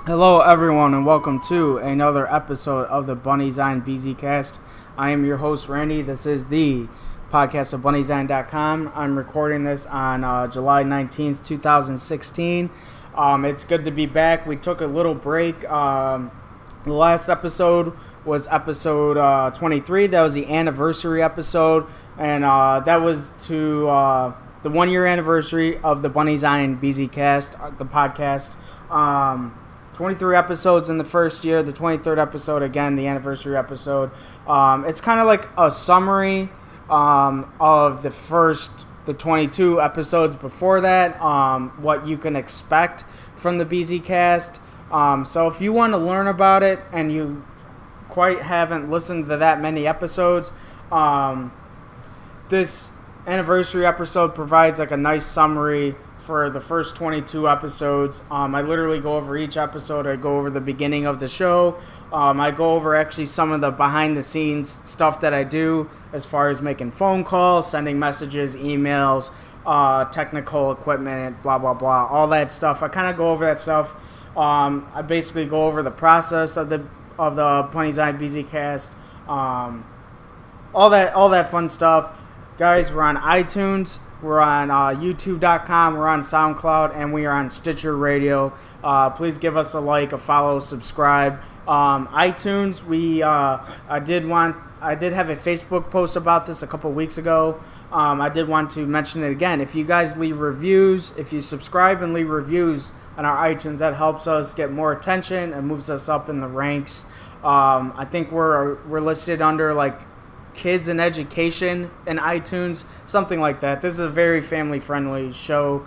Hello, everyone, and welcome to another episode of the BZCast. I am your host, Randy. This is the podcast of BunnyZine.com. I'm recording this on July 19th, 2016. It's good to be back. We took a little break. The last episode was episode 23. That was the anniversary episode, and that was to the one-year anniversary of the BunnyZine BZCast, the podcast. 23 episodes in the first year, the 23rd episode, again, the anniversary episode. It's kind of like a summary of the 22 episodes before that, what you can expect from the BZCast. So if you want to learn about it and you quite haven't listened to that many episodes, this anniversary episode provides like a nice summary for the first 22 episodes. I literally go over each episode. I go over the beginning of the show. I go over actually some of the behind the scenes stuff that I do as far as making phone calls, sending messages, emails, technical equipment, blah, blah, blah, all that stuff. I kind of go over that stuff. I basically go over the process of the BunnyZine BZCast, all that fun stuff. Guys, we're on iTunes. We're on YouTube.com, we're on Soundcloud, and we are on Stitcher Radio. Please give us a like, a follow, subscribe. iTunes, I did have a Facebook post about this a couple weeks ago. I did want to mention it again. If you guys leave reviews, if you subscribe and leave reviews on our iTunes, that helps us get more attention and moves us up in the ranks. I think we're listed under like kids and education in iTunes, something like that. This is a very family-friendly show.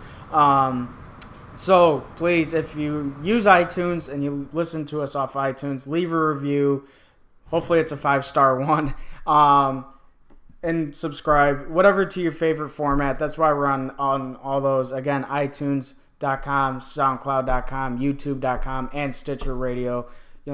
So please, if you use iTunes and you listen to us off iTunes, leave a review. Hopefully it's a 5-star one. And subscribe, whatever to your favorite format. That's why we're on all those. Again, iTunes.com, SoundCloud.com, YouTube.com, and Stitcher Radio,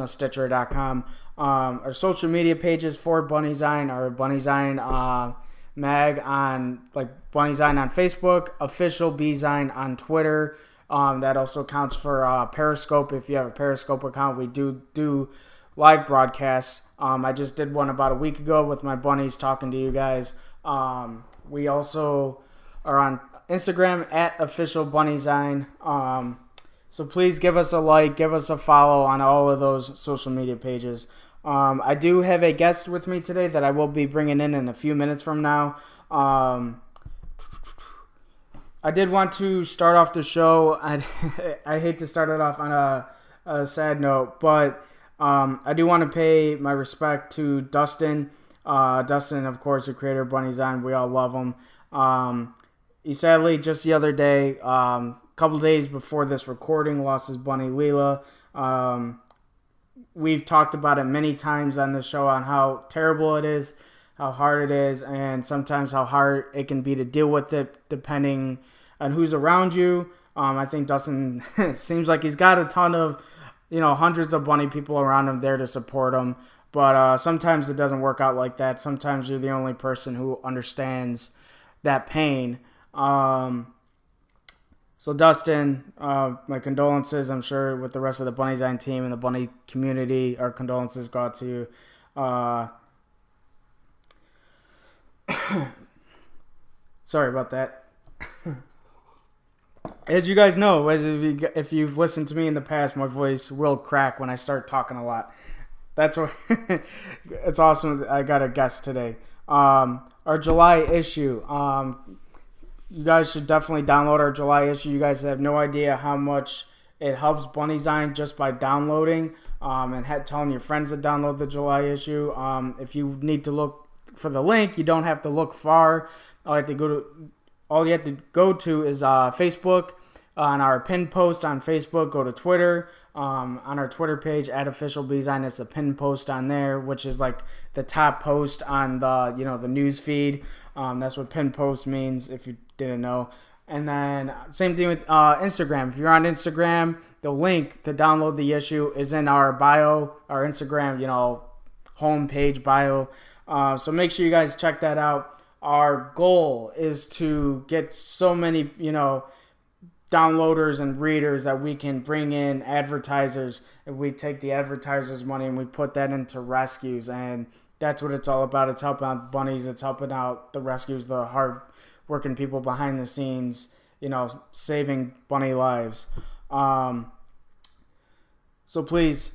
Stitcher.com. Our social media pages for BunnyZine are BunnyZine Mag on BunnyZine on Facebook, official BZine on Twitter. That also counts for Periscope. If you have a Periscope account, we do live broadcasts. I just did one about a week ago with my bunnies talking to you guys. We also are on Instagram at official BunnyZine. So please give us a like, give us a follow on all of those social media pages. I do have a guest with me today that I will be bringing in a few minutes from now. I did want to start off the show. I hate to start it off on a sad note, but I do want to pay my respect to Dustin. Dustin, of course, the creator of BunnyZine. We all love him. He sadly, just the other day, a couple days before this recording, lost his bunny, Leela. We've talked about it many times on the show on how terrible it is, how hard it is, and sometimes how hard it can be to deal with it depending on who's around you. I think Dustin seems like he's got a ton of, hundreds of bunny people around him there to support him. But sometimes it doesn't work out like that. Sometimes you're the only person who understands that pain. So Dustin, my condolences. I'm sure with the rest of the BunnyZine team and the bunny community, our condolences go out to you. Sorry about that. As you guys know, if you've listened to me in the past, my voice will crack when I start talking a lot. That's what. It's awesome that I got a guest today. Our July issue. You guys should definitely download our July issue. You guys have no idea how much it helps BunnyZine just by downloading and telling your friends to download the July issue. If you need to look for the link, you don't have to look far. All you have to go to is Facebook. On our pinned post on Facebook, go to Twitter. On our Twitter page at official BZine, it's the pinned post on there, which is like the top post on the news feed. That's what pinned post means, if you didn't know. And then same thing with Instagram. If you're on Instagram, the link to download the issue is in our bio, our Instagram, homepage bio. So make sure you guys check that out. Our goal is to get so many, downloaders and readers that we can bring in advertisers, and we take the advertisers' money and we put that into rescues, and that's what it's all about. It's helping out bunnies. It's helping out the rescues, the hard-working people behind the scenes, saving bunny lives. So please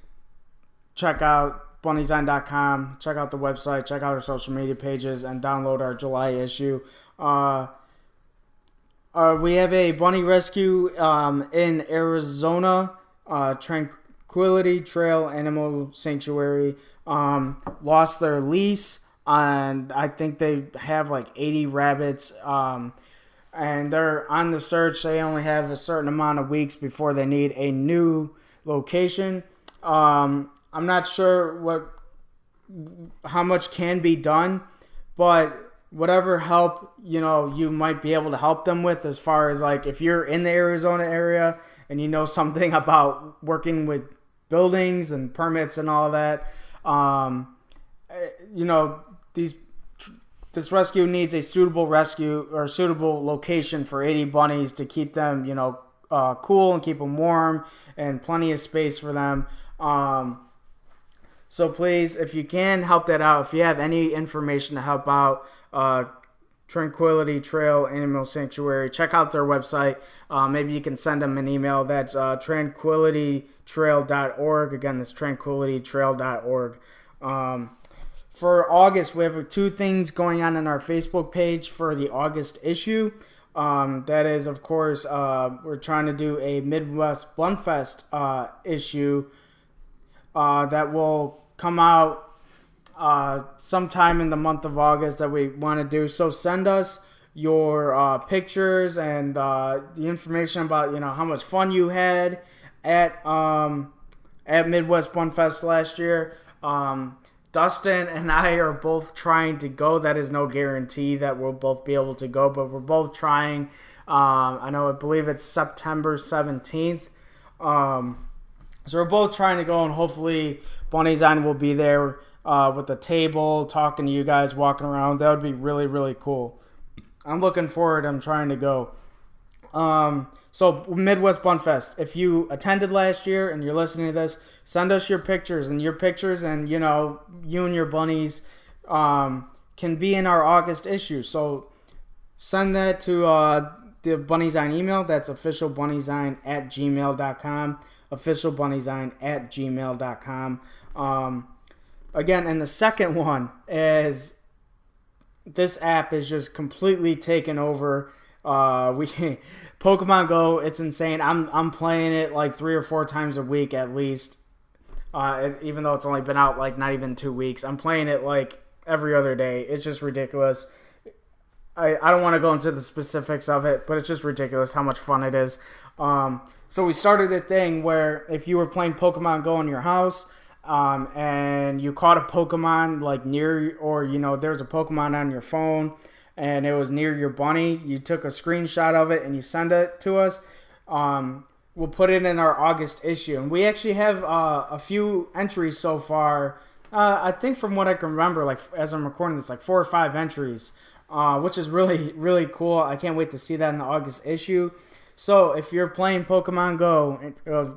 check out bunnysign.com, check out the website, check out our social media pages, and download our July issue. We have a bunny rescue in Arizona, Tranquility Trail Animal Sanctuary. Lost their lease, and I think they have like 80 rabbits. And they're on the search. They only have a certain amount of weeks before they need a new location. I'm not sure how much can be done, but whatever help you might be able to help them with, as far as like if you're in the Arizona area and you know something about working with buildings and permits and all that, this rescue needs a suitable rescue or suitable location for 80 bunnies to keep them cool and keep them warm, and plenty of space for them. So please, if you can help that out, if you have any information to help out Tranquility Trail Animal Sanctuary, check out their website. Maybe you can send them an email. That's tranquilitytrail.org. Again, that's tranquilitytrail.org. For August, we have 2 things going on our Facebook page for the August issue. That is, of course, we're trying to do a Midwest Bunfest issue that will come out sometime in the month of August that we want to do. So send us your pictures and the information about how much fun you had at Midwest Bunfest last year. Dustin and I are both trying to go. That is no guarantee that we'll both be able to go, but we're both trying. I believe it's September 17th. So we're both trying to go, and hopefully Bunny's On will be there with a table, talking to you guys, walking around. That would be really, really cool. I'm looking forward. I'm trying to go. So Midwest Bunfest. If you attended last year and you're listening to this, send us your pictures, and you and your bunnies can be in our August issue. So send that to the Bunny's On email. That's officialbunnysign@gmail.com. officialbunnysign@gmail.com. Again, and the second one is this app is just completely taken over. Pokemon Go, it's insane. I'm playing it like 3 or 4 times a week at least. Even though it's only been out like not even 2 weeks, I'm playing it like every other day. It's just ridiculous. I don't want to go into the specifics of it, but it's just ridiculous how much fun it is. So we started a thing where if you were playing Pokemon Go in your house, and you caught a Pokemon like near, or there's a Pokemon on your phone and it was near your bunny, you took a screenshot of it and you send it to us. We'll put it in our August issue, and we actually have a few entries so far. I think from what I can remember, like as I'm recording this, like 4 or 5 entries, which is really, really cool. I can't wait to see that in the August issue. So if you're playing Pokemon Go,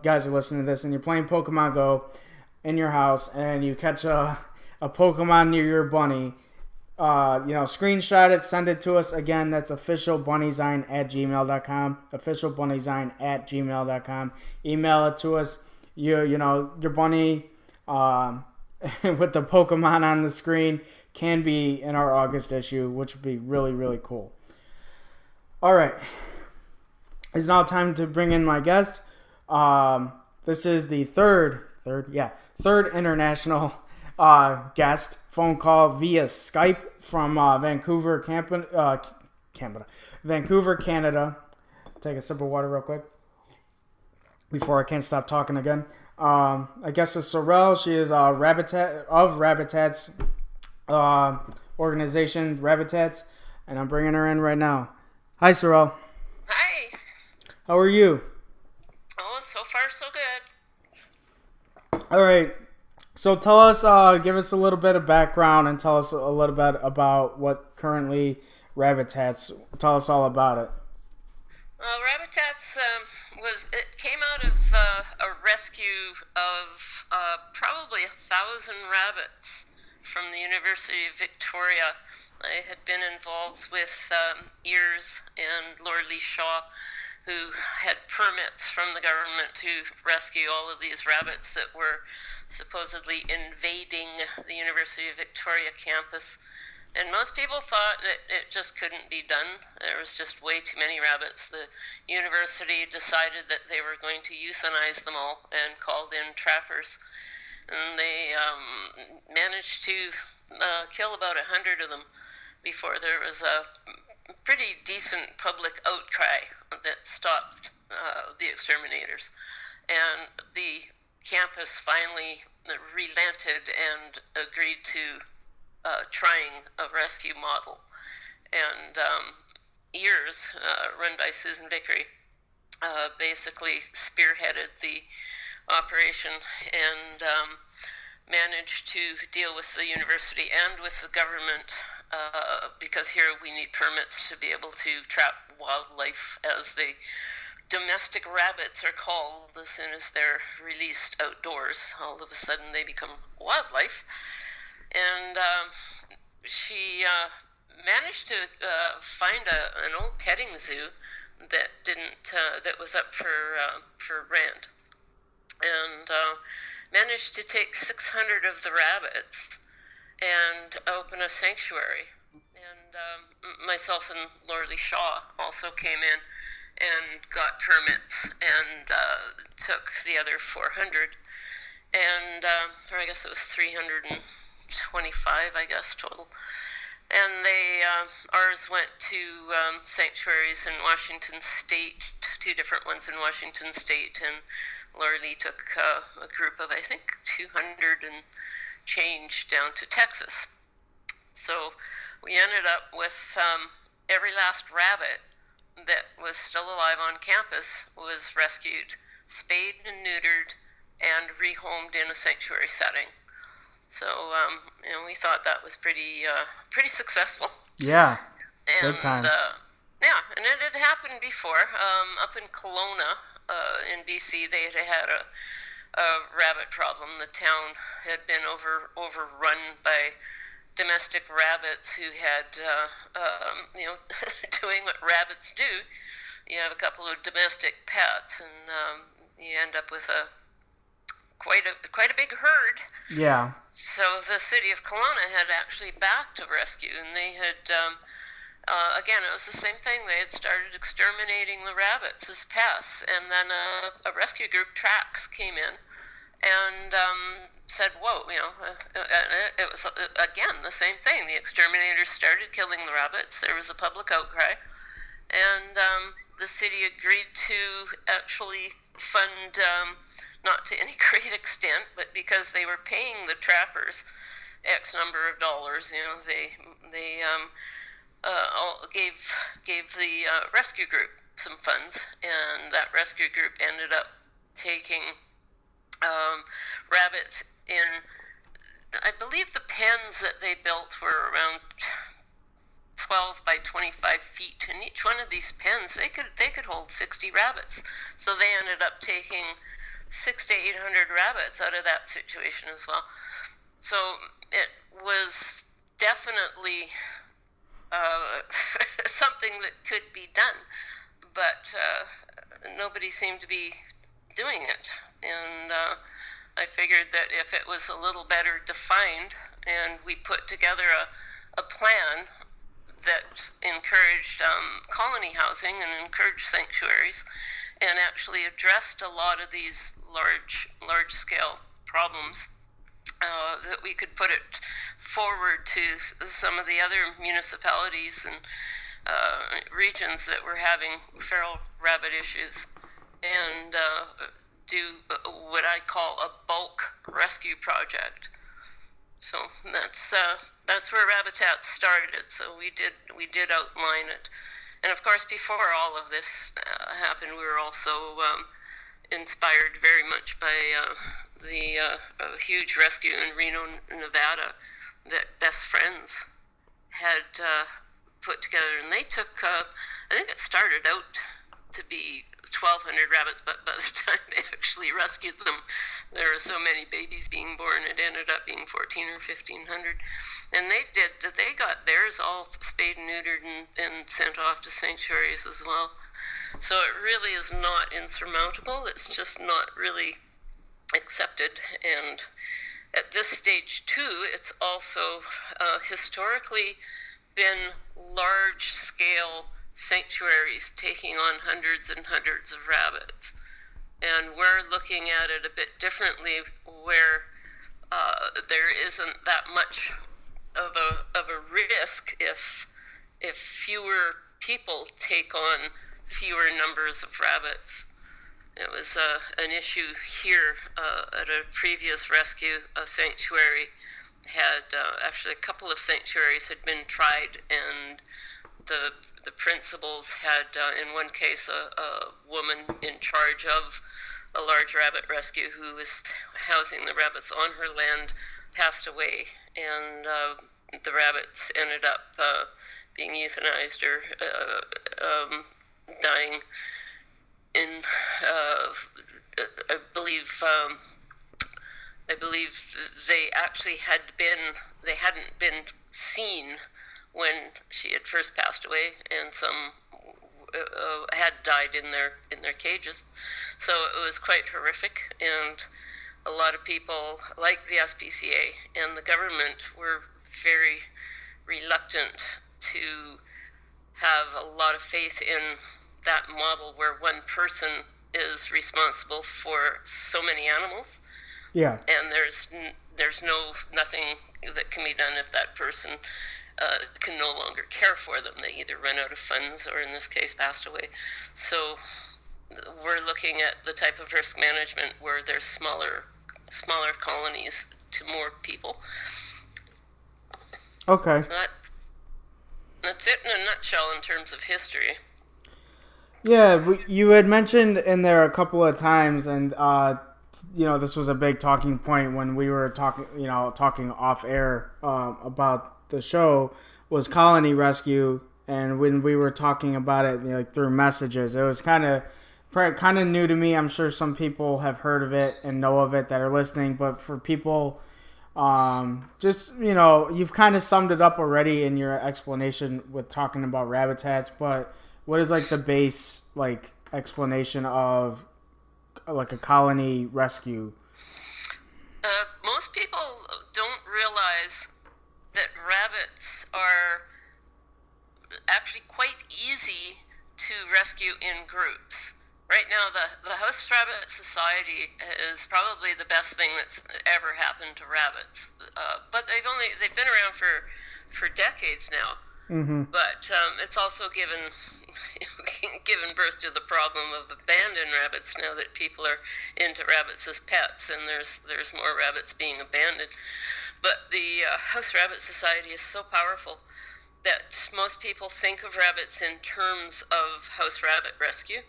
guys are listening to this, and you're playing Pokemon Go in your house, and you catch a Pokemon near your bunny, screenshot it, send it to us. Again, that's officialbunnysign@gmail.com. officialbunnysign@gmail.com. Email it to us. Your bunny with the Pokemon on the screen can be in our August issue, which would be really, really cool. All right. It's now time to bring in my guest. This is the third international guest phone call via Skype from Vancouver, Canada. Take a sip of water real quick before I can't stop talking again. I guess it's Sorrel. She is Rabbitats organization, Rabbitats, and I'm bringing her in right now. Hi, Sorrel. Hi. How are you? Oh, so far so good. All right. So tell us, give us a little bit of background and tell us a little bit about what currently Rabbitats. Tell us all about it. Rabbitats came out of a rescue of probably 1,000 rabbits from the University of Victoria. I had been involved with Ears and Lord Lee Shaw, who had permits from the government to rescue all of these rabbits that were supposedly invading the University of Victoria campus. And most people thought that it just couldn't be done. There was just way too many rabbits. The university decided that they were going to euthanize them all and called in trappers. And they managed to kill about 100 of them before there was a pretty decent public outcry that stopped the exterminators. And the campus finally relented and agreed to trying a rescue model. And Ears, run by Susan Vickery, basically spearheaded the operation and managed to deal with the university and with the government because here we need permits to be able to trap wildlife, as the domestic rabbits are called. As soon as they're released outdoors, all of a sudden they become wildlife. And she managed to find an old petting zoo that was up for rent, and managed to take 600 of the rabbits and open a sanctuary. And myself and Lorley Shaw also came in and got permits and took the other 400, and or I guess it was 325, I guess, total. And they ours went to sanctuaries in Washington State, 2 different ones in Washington State, and Laura Lee took a group of, I think, 200 and change down to Texas. So we ended up with every last rabbit that was still alive on campus was rescued, spayed and neutered, and rehomed in a sanctuary setting. So we thought that was pretty successful. Yeah, and, big time. And it had happened before. Up in Kelowna, in BC, they had a rabbit problem. The town had been overrun by domestic rabbits who had, doing what rabbits do. You have a couple of domestic pets, and you end up with quite a big herd. Yeah. So the city of Kelowna had actually backed a rescue, and they had, again, it was the same thing. They had started exterminating the rabbits as pests, and then a rescue group, Trax, came in and said, whoa, it was, again, the same thing. The exterminators started killing the rabbits. There was a public outcry, and the city agreed to actually fund, not to any great extent, but because they were paying the trappers X number of dollars, they gave the rescue group some funds, and that rescue group ended up taking rabbits in, I believe the pens that they built were around 12 by 25 feet, and each one of these pens, they could hold 60 rabbits. So they ended up taking 600 to 800 rabbits out of that situation as well. So it was definitely something that could be done, but nobody seemed to be doing it. And I figured that if it was a little better defined and we put together a plan that encouraged colony housing and encouraged sanctuaries and actually addressed a lot of these large-scale problems, that we could put it forward to some of the other municipalities and regions that were having feral rabbit issues, and do what I call a bulk rescue project. So that's where Rabbitats started. So we did outline it, and of course before all of this happened, we were also inspired very much by the huge rescue in Reno, Nevada, that Best Friends had put together, and they took, I think it started out to be 1,200 rabbits, but by the time they actually rescued them, there were so many babies being born, it ended up being 1,400 or 1,500. And they got theirs all spayed and neutered and sent off to sanctuaries as well. So it really is not insurmountable. It's just not really accepted. And at this stage, too, it's also historically been large-scale sanctuaries taking on hundreds and hundreds of rabbits. And we're looking at it a bit differently, where there isn't that much of a risk if fewer people take on fewer numbers of rabbits. It was an issue here at a previous rescue. A sanctuary had actually a couple of sanctuaries had been tried, and the principals had, in one case, a woman in charge of a large rabbit rescue who was housing the rabbits on her land passed away, and the rabbits ended up being euthanized or dying in, I believe they actually hadn't been seen when she had first passed away, and some had died in their cages. So it was quite horrific, and a lot of people, like the SPCA and the government, were very reluctant to have a lot of faith in that model where one person is responsible for so many animals. Yeah. And there's nothing that can be done if that person can no longer care for them. They either run out of funds or, in this case, passed away. So we're looking at the type of risk management where there's smaller colonies to more people. Okay. So that's it in a nutshell in terms of history. Yeah, you had mentioned in there a couple of times, and this was a big talking point when we were talking off air about the show, was colony rescue. And when we were talking about it, through messages, it was kind of new to me. I'm sure some people have heard of it and know of it that are listening, but for people, you've kind of summed it up already in your explanation with talking about Rabbitats, but what is the base explanation of a colony rescue? Most people don't realize that rabbits are actually quite easy to rescue in groups. Right now, the House Rabbit Society is probably the best thing that's ever happened to rabbits. But they've been around for decades now. Mm-hmm. But it's also given birth to the problem of abandoned rabbits now that people are into rabbits as pets, and there's more rabbits being abandoned. But the House Rabbit Society is so powerful that most people think of rabbits in terms of house rabbit rescue,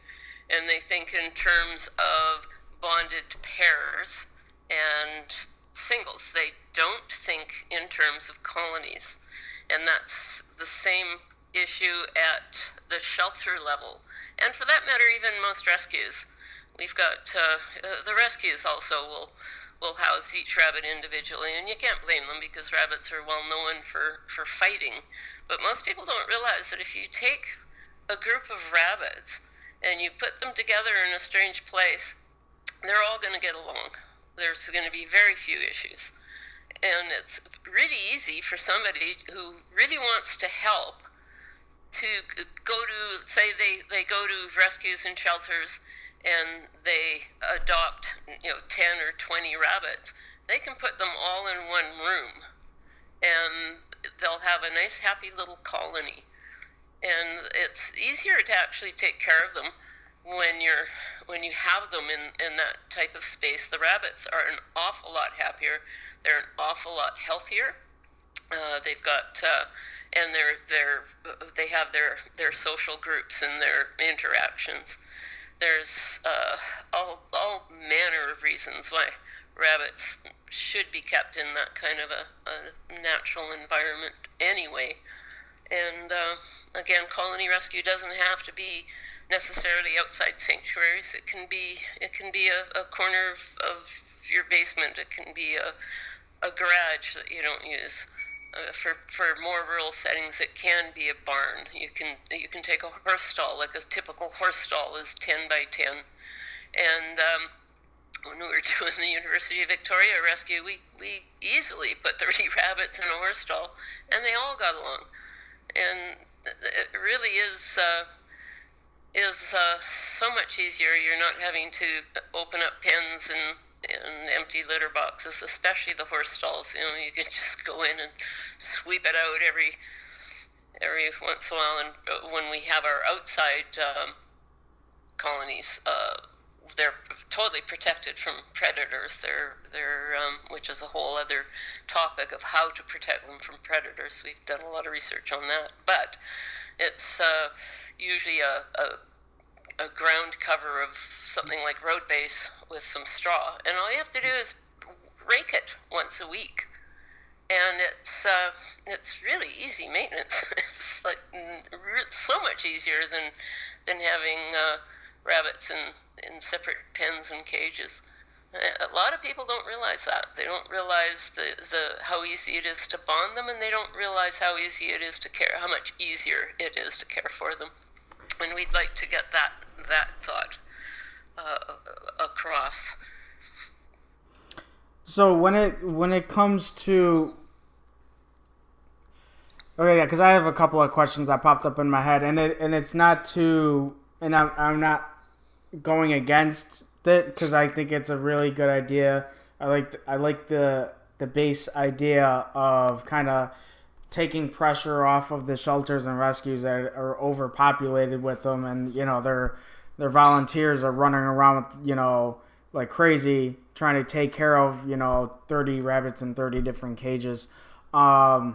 and they think in terms of bonded pairs and singles. They don't think in terms of colonies. And that's the same issue at the shelter level. And for that matter, even most rescues. We've got the rescues also will house each rabbit individually, and you can't blame them because rabbits are well known for fighting. But most people don't realize that if you take a group of rabbits and you put them together in a strange place, they're all going to get along. There's going to be very few issues. And it's really easy for somebody who really wants to help to go to, say they go to rescues and shelters and they adopt 10 or 20 rabbits. They can put them all in one room and they'll have a nice happy little colony. And it's easier to actually take care of them when you have them in that type of space. The rabbits are an awful lot happier. They're an awful lot healthier. They've got and they have their social groups and their interactions. There's all manner of reasons why rabbits should be kept in that kind of a natural environment anyway. And again, colony rescue doesn't have to be necessarily outside sanctuaries. It can be a corner of your basement. It can be a garage that you don't use. For more rural settings, it can be a barn. You can take a horse stall, like a typical horse stall is 10 by 10. And when we were doing the University of Victoria rescue, we easily put 30 rabbits in a horse stall, and they all got along. And it really is so much easier. You're not having to open up pens and empty litter boxes, especially the horse stalls. You know, you can just go in and sweep it out every once in a while. And when we have our outside colonies, they're totally protected from predators. They're which is a whole other topic of how to protect them from predators. We've done a lot of research on that, but it's usually a ground cover of something like road base with some straw, and all you have to do is rake it once a week, and it's really easy maintenance. It's like so much easier than having rabbits in separate pens and cages. A lot of people don't realize that. They don't realize the how easy it is to bond them, and they don't realize how easy it is to care, how much easier it is to care for them. And we'd like to get that thought across. So when it comes to, okay, yeah, because I have a couple of questions that popped up in my head, and it's not too, and I'm not going against it because I think it's a really good idea. I like the base idea of kind of taking pressure off of the shelters and rescues that are overpopulated with them, and you know their volunteers are running around with, you know, like crazy trying to take care of, you know, 30 rabbits in 30 different cages. I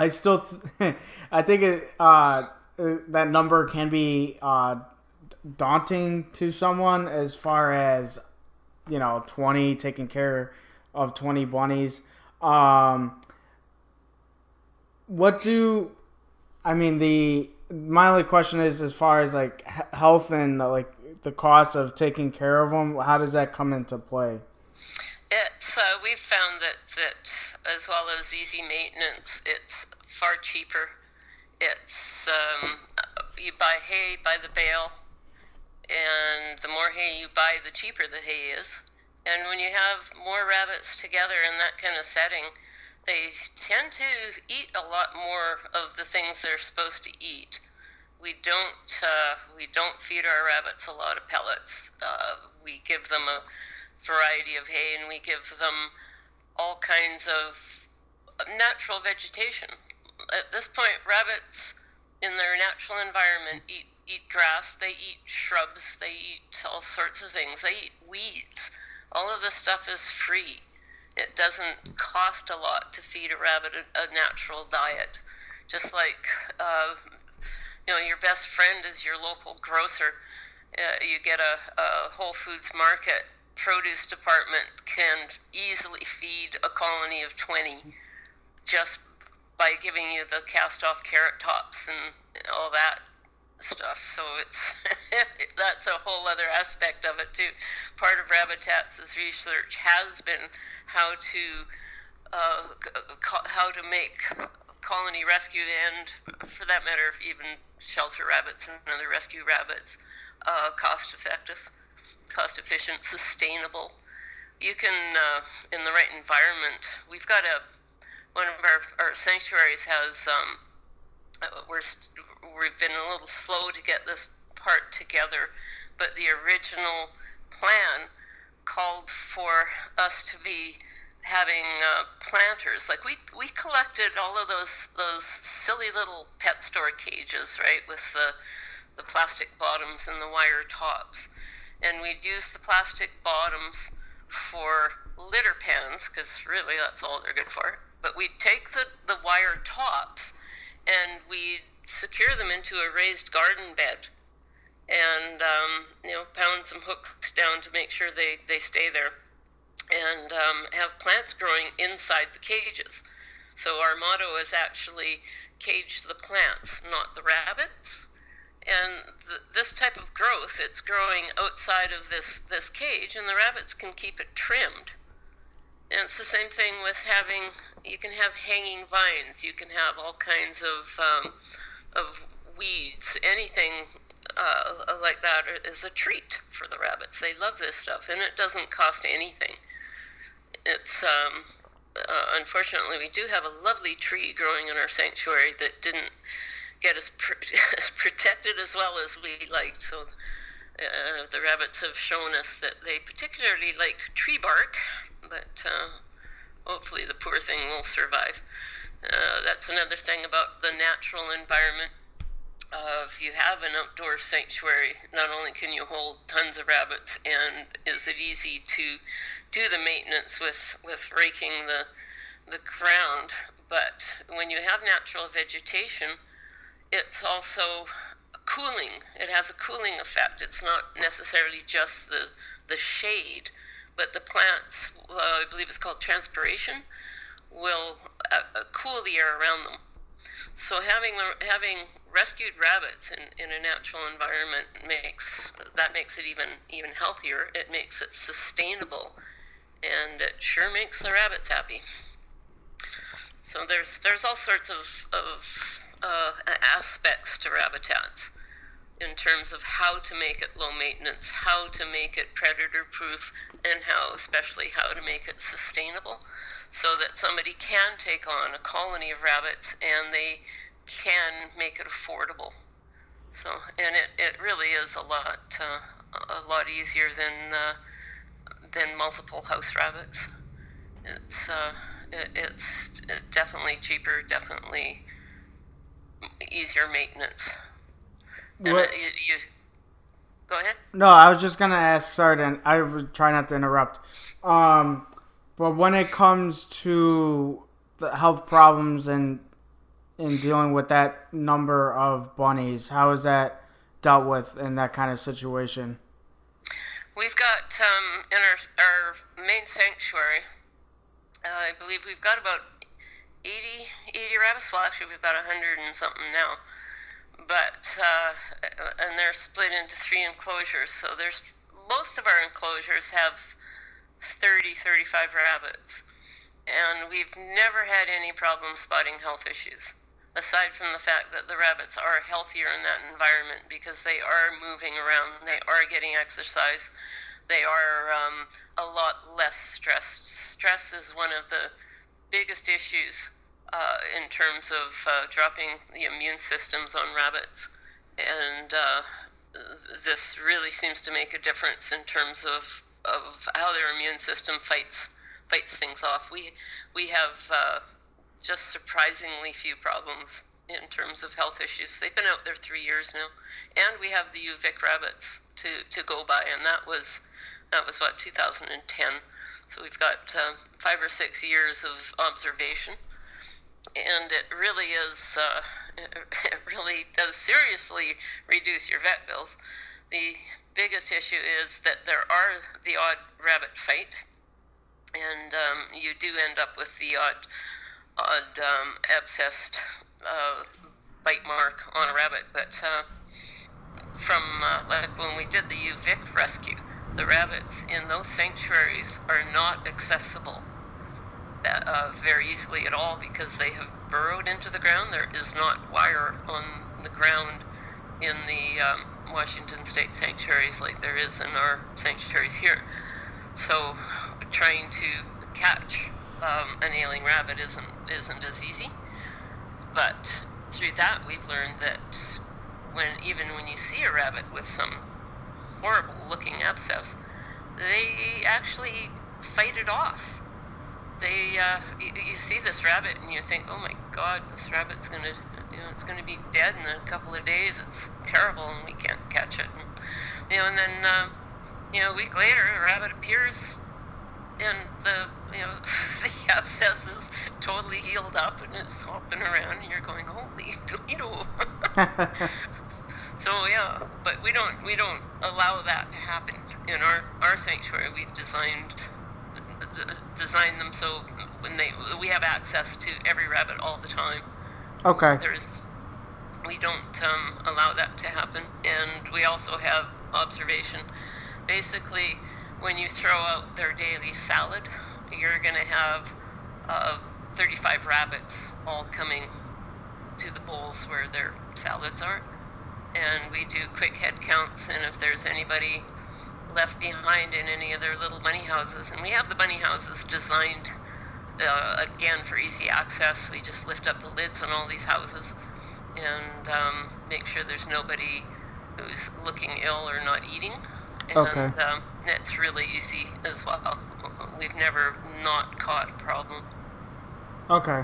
still I think that number can be daunting to someone, as far as, you know, 20 taking care of 20 bunnies. My only question is, as far as like health and like the cost of taking care of them, how does that come into play? It's we've found that as well as easy maintenance, it's far cheaper. It's you buy hay by the bale, and the more hay you buy, the cheaper the hay is. And when you have more rabbits together in that kind of setting, they tend to eat a lot more of the things they're supposed to eat. We don't feed our rabbits a lot of pellets. We give them a variety of hay, and we give them all kinds of natural vegetation. At this point, rabbits in their natural environment eat grass, they eat shrubs, they eat all sorts of things. They eat weeds. All of this stuff is free. It doesn't cost a lot to feed a rabbit a natural diet. Just like, you know, your best friend is your local grocer. You get a Whole Foods market produce department can easily feed a colony of 20 just by giving you the cast-off carrot tops and all that stuff. So it's that's a whole other aspect of it too. Part of Rabbitats' research has been how to make colony rescue, and for that matter even shelter rabbits and other rescue rabbits, cost efficient, sustainable. You can in the right environment. We've got one of our sanctuaries has we've been a little slow to get this part together, but the original plan called for us to be having planters. Like we collected all of those silly little pet store cages, right, with the plastic bottoms and the wire tops, and we'd use the plastic bottoms for litter pans, because really that's all they're good for. But we'd take the wire tops and we'd secure them into a raised garden bed, and pound some hooks down to make sure they stay there, and have plants growing inside the cages. So our motto is actually cage the plants, not the rabbits. And this type of growth, it's growing outside of this cage, and the rabbits can keep it trimmed. And it's the same thing with you can have hanging vines, you can have all kinds of weeds, anything like that is a treat for the rabbits. They love this stuff, and it doesn't cost anything. It's unfortunately, we do have a lovely tree growing in our sanctuary that didn't get as protected as well as we liked. So the rabbits have shown us that they particularly like tree bark, but hopefully the poor thing will survive. That's another thing about the natural environment. If you have an outdoor sanctuary, not only can you hold tons of rabbits, and is it easy to do the maintenance with raking the ground, but when you have natural vegetation, it's also cooling. It has a cooling effect. It's not necessarily just the shade, but the plants, I believe it's called transpiration, will cool the air around them. So having rescued rabbits in a natural environment makes it even healthier. It makes it sustainable, and it sure makes the rabbits happy. So there's all sorts of aspects to Rabbitats in terms of how to make it low maintenance, how to make it predator proof, and especially how to make it sustainable, so that somebody can take on a colony of rabbits and they can make it affordable. So, and it really is a lot easier than multiple house rabbits. It's definitely cheaper, definitely easier maintenance. And you go ahead. No, I was just gonna ask. Sorry, I would try not to interrupt. But when it comes to the health problems and in dealing with that number of bunnies, how is that dealt with in that kind of situation? We've got in our main sanctuary, I believe we've got about 80 rabbits. Well, actually, we've got 100 and something now. But and they're split into 3 enclosures. So most of our enclosures have 35 rabbits, and we've never had any problem spotting health issues, aside from the fact that the rabbits are healthier in that environment because they are moving around, they are getting exercise, they are a lot less stressed. Stress is one of the biggest issues in terms of dropping the immune systems on rabbits, and this really seems to make a difference in terms of how their immune system fights things off. We have just surprisingly few problems in terms of health issues. They've been out there 3 years now, and we have the UVic rabbits to go by, and that was what, 2010. So we've got 5 or 6 years of observation, and it really is it really does seriously reduce your vet bills. The biggest issue is that there are the odd rabbit fight, and you do end up with the odd abscessed bite mark on a rabbit. But from like when we did the UVic rescue, the rabbits in those sanctuaries are not accessible very easily at all because they have burrowed into the ground. There is not wire on the ground in the Washington State sanctuaries like there is in our sanctuaries here. So trying to catch an ailing rabbit isn't as easy. But through that, we've learned that even when you see a rabbit with some horrible looking abscess, they actually fight it off. You see this rabbit and you think, oh my God, this rabbit's it's gonna be dead in a couple of days. It's terrible, and we can't catch it. And then a week later, a rabbit appears, and the abscess is totally healed up and it's hopping around, and you're going, holy Toledo. So yeah, but we don't allow that to happen in our sanctuary. We've designed them so we have access to every rabbit all the time. Okay. we don't allow that to happen. And we also have observation. Basically, when you throw out their daily salad, you're going to have 35 rabbits all coming to the bowls where their salads are. And we do quick head counts, and if there's anybody left behind in any of their little bunny houses, and we have the bunny houses designed again for easy access. We just lift up the lids on all these houses and make sure there's nobody who's looking ill or not eating. And Okay. It's really easy as well. We've never not caught a problem. Okay.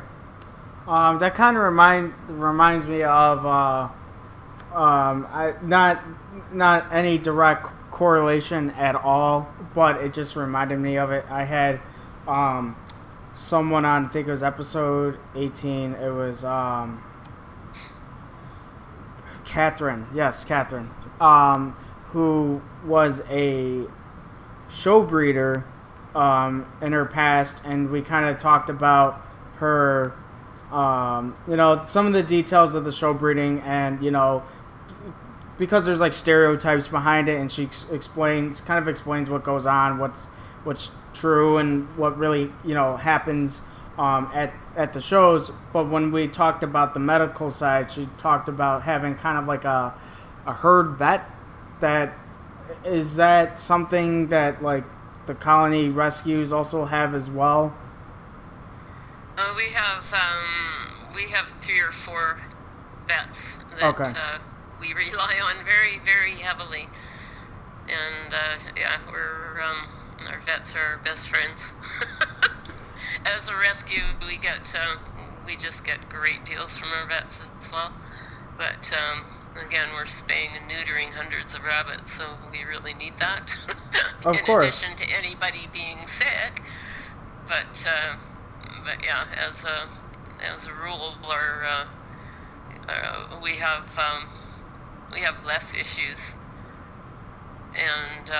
That kind of reminds me of not any direct correlation at all, but it just reminded me of it. I had someone on, I think it was episode 18. It was Catherine. Yes, Catherine. Who was a show breeder in her past, and we kind of talked about her, some of the details of the show breeding, and because there's like stereotypes behind it, and she explains what goes on, what's true, and what really happens at the shows. But when we talked about the medical side, she talked about having kind of like a herd vet. Is that something that like the colony rescues also have as well? We have 3 or 4 vets that we rely on very, very heavily, and we're our vets are our best friends. As a rescue, we just get great deals from our vets as well. But again, we're spaying and neutering hundreds of rabbits, so we really need that. Of in course. addition to anybody being sick. But yeah, as a rule, we have less issues, and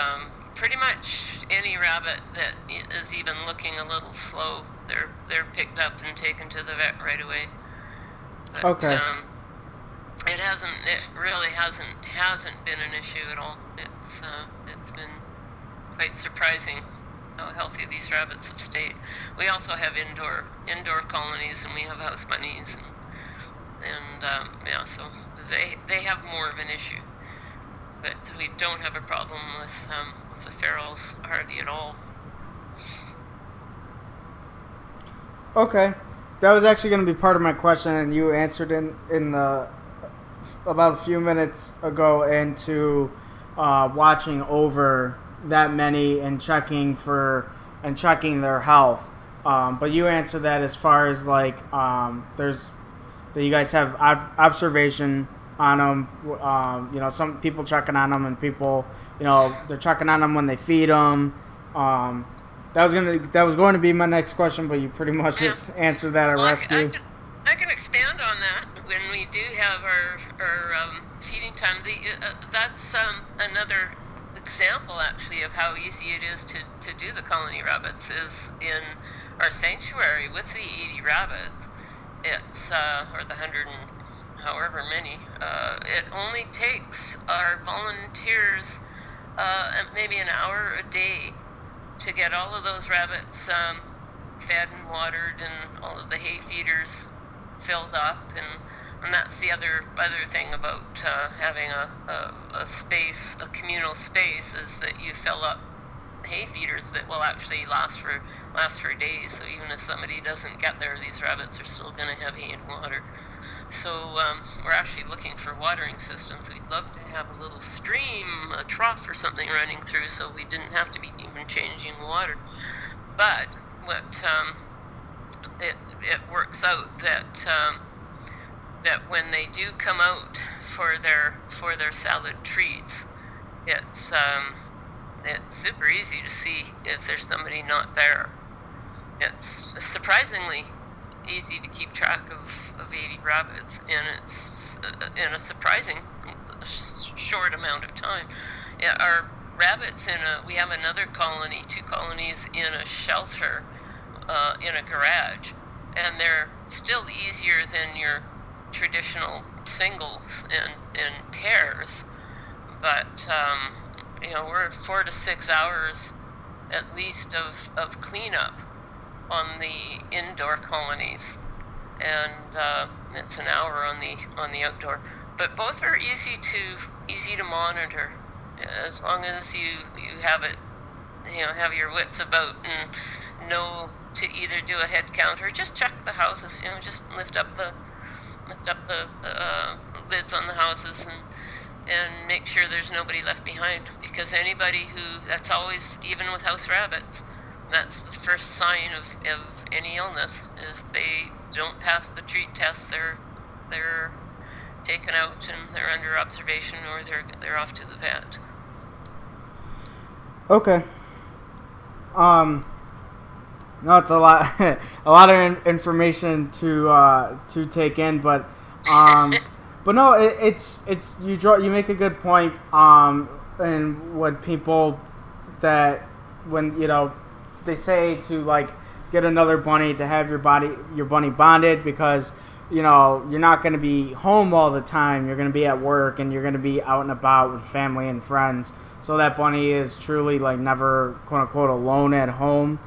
pretty much any rabbit that is even looking a little slow, they're picked up and taken to the vet right away. But, Okay. It really hasn't been an issue at all. It's been quite surprising how healthy these rabbits have stayed. We also have indoor colonies, and we have house bunnies, and so they have more of an issue. But we don't have a problem with the ferals hardly at all. Okay, that was actually going to be part of my question, and you answered in the about a few minutes ago into watching over that many and checking their health. But you answered that as far as like that you guys have observation on them. Some people checking on them, and people they're checking on them when they feed them. That was going to be my next question, but you pretty much just answered that at rescue. I can expand on that. When we do have our feeding time, that's another example actually of how easy it is to do the colony rabbits is in our sanctuary with the 80 rabbits. It's or the 100 and however many. It only takes our volunteers maybe an hour a day to get all of those rabbits fed and watered, and all of the hay feeders filled up, and that's the other thing about having a space, a communal space, is that you fill up hay feeders that will actually last for days. So even if somebody doesn't get there, these rabbits are still going to have hay and water. So we're actually looking for watering systems. We'd love to have a little stream, a trough or something running through, so we didn't have to be even changing water. But what it works out that when they do come out for their salad treats, it's super easy to see if there's somebody not there. It's surprisingly easy to keep track of 80 rabbits, and it's in a surprising short amount of time. Yeah, our rabbits we have another colony, 2 colonies in a shelter in a garage, and they're still easier than your traditional singles and pairs, but we're 4 to 6 hours at least of cleanup on the indoor colonies, and it's an hour on the outdoor. But both are easy to monitor, as long as you have it, have your wits about and know to either do a head count or just check the houses. Just lift up the lids on the houses and make sure there's nobody left behind, because that's always, even with house rabbits, that's the first sign of any illness. If they don't pass the treat test, they're taken out and they're under observation, or they're off to the vet. Okay. No, it's a lot of information to take in, but but no, it's you make a good point. And when people that when they say to like get another bunny to have your bunny bonded, because you're not going to be home all the time. You're going to be at work and you're going to be out and about with family and friends. So that bunny is truly like never quote unquote alone at home.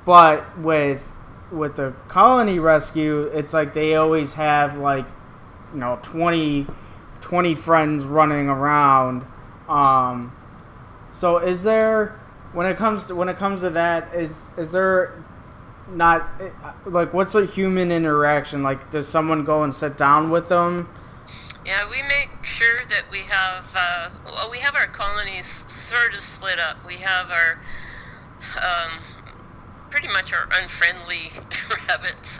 But with the colony rescue, it's like they always have like 20 friends running around. So is there, when it comes to that, is there not like, what's a human interaction like? Does someone go and sit down with them? Yeah, we make sure that we have our colonies sort of split up. We have our pretty much our unfriendly rabbits,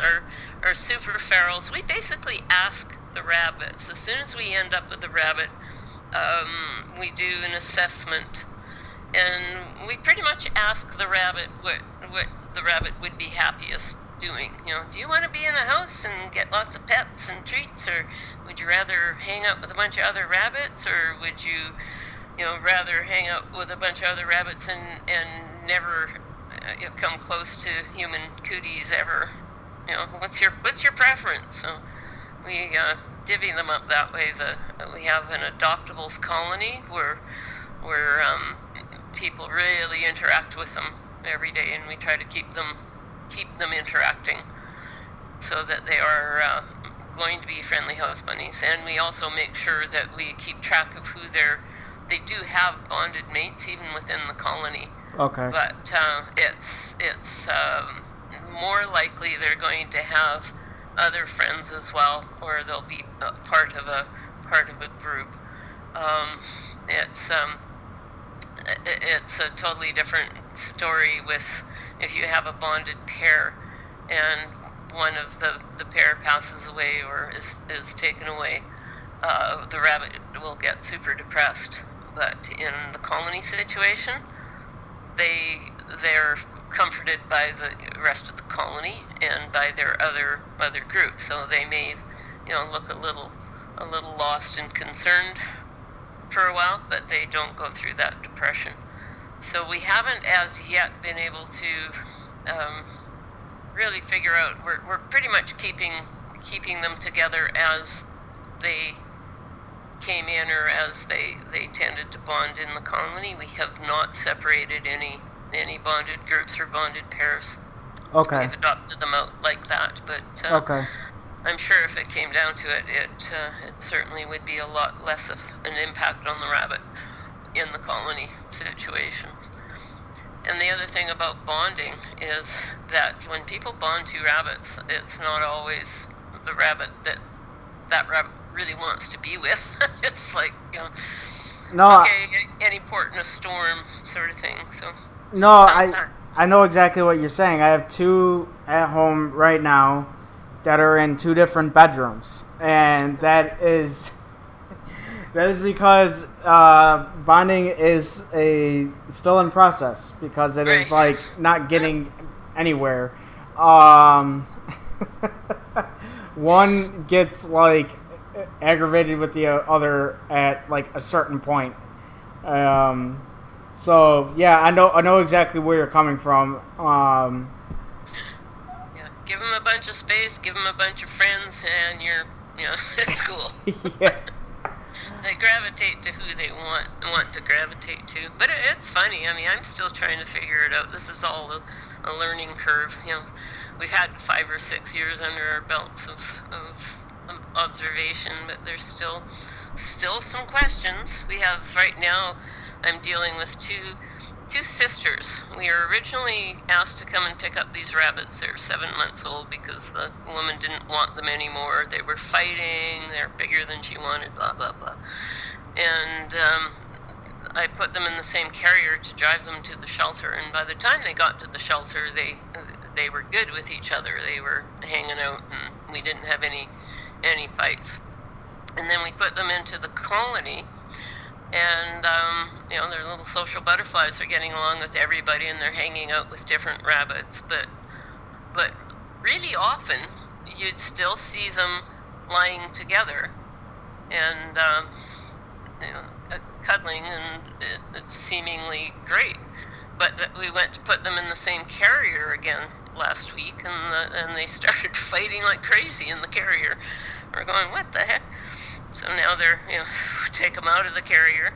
our super ferals. We basically ask the rabbits, as soon as we end up with the rabbit, we do an assessment, and we pretty much ask the rabbit what the rabbit would be happiest doing. Do you want to be in the house and get lots of pets and treats, or would you rather hang out with a bunch of other rabbits, or would you rather hang out with a bunch of other rabbits and never come close to human cooties ever? What's your preference? So we divvy them up that way. We have an adoptables colony where people really interact with them every day, and we try to keep them interacting so that they are going to be friendly house bunnies. And we also make sure that we keep track of who they do have bonded mates even within the colony. Okay. But it's more likely they're going to have other friends as well, or they'll be part of a group. It's a totally different story if you have a bonded pair and one of the pair passes away or is taken away. The rabbit will get super depressed. But in the colony situation, they're comforted by the rest of the colony and by their other groups. So they may look a little lost and concerned for a while, but they don't go through that depression. So we haven't as yet been able to really figure out. We're pretty much keeping them together as they came in, or as they tended to bond in the colony. We have not separated any bonded groups or bonded pairs. Okay. We've adopted them out like that, but okay. I'm sure if it came down to it, it certainly would be a lot less of an impact on the rabbit in the colony situation. And the other thing about bonding is that when people bond two rabbits, it's not always the rabbit that rabbit really wants to be with. It's like, any port in a storm sort of thing. So no, I know exactly what you're saying. I have two at home right now that are in two different bedrooms, and that is because bonding is still in process, because it is like not getting anywhere. One gets like aggravated with the other at like a certain point. So yeah, I know exactly where you're coming from. Give them a bunch of space, give them a bunch of friends, and you're, it's cool. Yeah. They gravitate to who they want to gravitate to. But it's funny. I mean, I'm still trying to figure it out. This is all a learning curve. We've had 5 or 6 years under our belts of observation, but there's still some questions. We have right now, I'm dealing with two sisters. We were originally asked to come and pick up these rabbits. They're 7 months old because the woman didn't want them anymore. They were fighting. They're bigger than she wanted, blah, blah, blah. And I put them in the same carrier to drive them to the shelter. And by the time they got to the shelter, they were good with each other. They were hanging out, and we didn't have any fights. And then we put them into the colony. And, they're little social butterflies. They're getting along with everybody, and they're hanging out with different rabbits. But really often, you'd still see them lying together and, cuddling, and it's seemingly great. But we went to put them in the same carrier again last week, and they started fighting like crazy in the carrier. We're going, what the heck? So now they're, take them out of the carrier,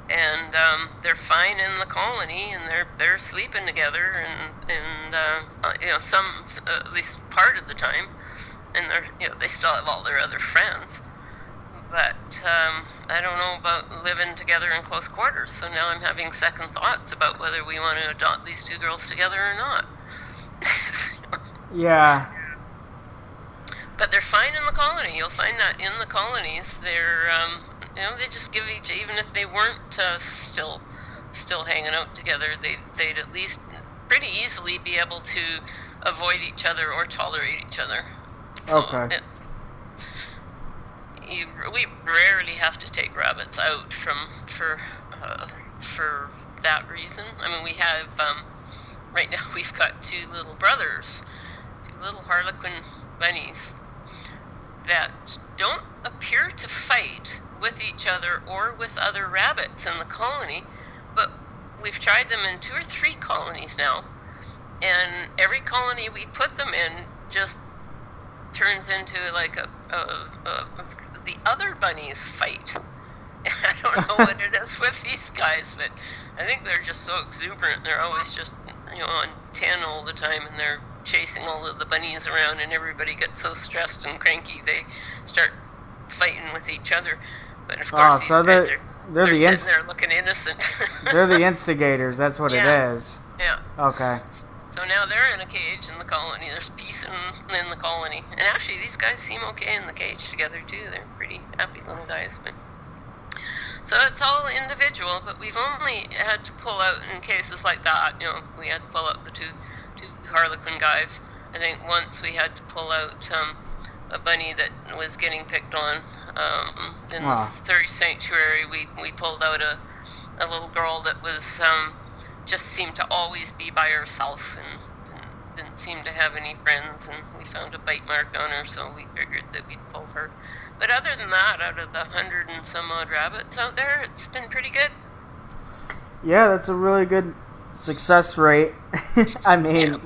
and they're fine in the colony, and they're sleeping together, and some, at least part of the time, and they still have all their other friends. But I don't know about living together in close quarters, so now I'm having second thoughts about whether we want to adopt these 2 girls together or not. Yeah. But they're fine in the colony. You'll find that in the colonies, they're, they just give each, even if they weren't still hanging out together, they'd at least pretty easily be able to avoid each other or tolerate each other. So okay. We rarely have to take rabbits out for that reason. I mean, we have, right now we've got 2 little brothers, 2 little harlequin bunnies that don't appear to fight with each other or with other rabbits in the colony, but we've tried them in 2 or 3 colonies now, and every colony we put them in just turns into like the other bunnies fight. I don't know what it is with these guys, but I think they're just so exuberant. They're always just, on 10 all the time, and they're chasing all of the bunnies around, and everybody gets so stressed and cranky they start fighting with each other. But of course, these so guys they're sitting there looking innocent. They're the instigators. That's what it is. Yeah. Okay. So now they're in a cage in the colony. There's peace in the colony. And actually, these guys seem okay in the cage together, too. They're pretty happy little guys. But so it's all individual, but we've only had to pull out in cases like that. We had to pull out the two harlequin guys. I think once we had to pull out a bunny that was getting picked on in the Surrey Sanctuary. We pulled out a little girl that was just seemed to always be by herself and didn't seem to have any friends, and we found a bite mark on her, so we figured that we'd pull her. But other than that, out of the 100 and some odd rabbits out there, it's been pretty good. Yeah, that's a really good success rate. I mean,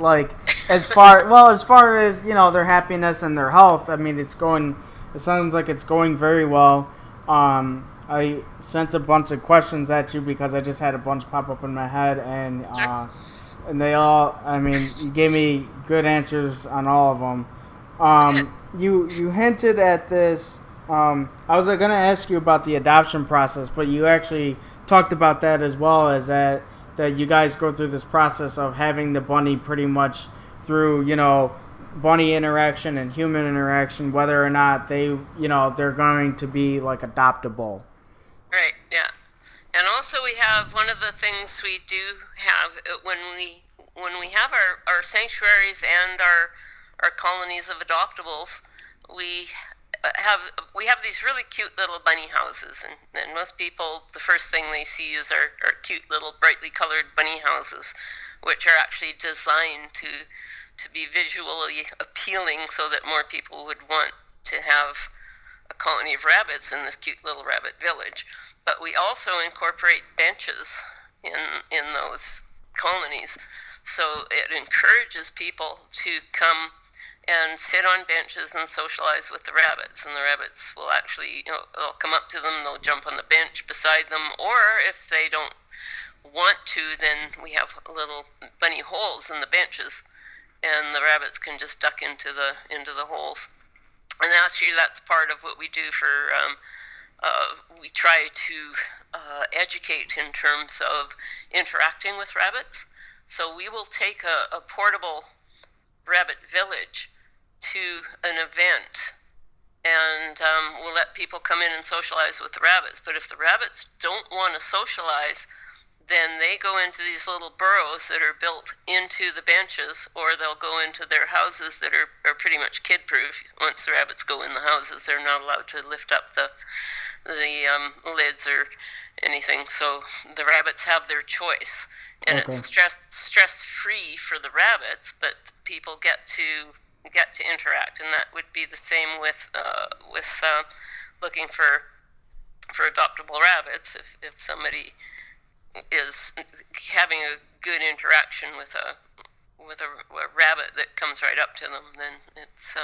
as far as, their happiness and their health, I mean, it sounds like it's going very well. I sent a bunch of questions at you because I just had a bunch pop up in my head, and they all, I mean, you gave me good answers on all of them. You hinted at this. I was going to ask you about the adoption process, but you actually talked about that as well, as that you guys go through this process of having the bunny pretty much through, bunny interaction and human interaction, whether or not they're going to be adoptable. Right, yeah. And also we have one of the things we do have when we have our sanctuaries and our colonies of adoptables, we have these really cute little bunny houses, and most people, the first thing they see is our cute little brightly colored bunny houses, which are actually designed to be visually appealing so that more people would want to have a colony of rabbits in this cute little rabbit village. But we also incorporate benches in those colonies, so it encourages people to come and sit on benches and socialize with the rabbits. And the rabbits will actually, they'll come up to them, they'll jump on the bench beside them, or if they don't want to, then we have little bunny holes in the benches, and the rabbits can just duck into the holes. And actually, that's part of what we do for. We try to educate in terms of interacting with rabbits. So we will take a portable rabbit village to an event, and we'll let people come in and socialize with the rabbits. But if the rabbits don't want to socialize, then they go into these little burrows that are built into the benches, or they'll go into their houses that are pretty much kid-proof. Once the rabbits go in the houses, they're not allowed to lift up the lids or anything. So the rabbits have their choice, and Okay. it's stress-free for the rabbits, but people get to interact, and that would be the same with looking for adoptable rabbits. If somebody is having a good interaction with a rabbit that comes right up to them, then it's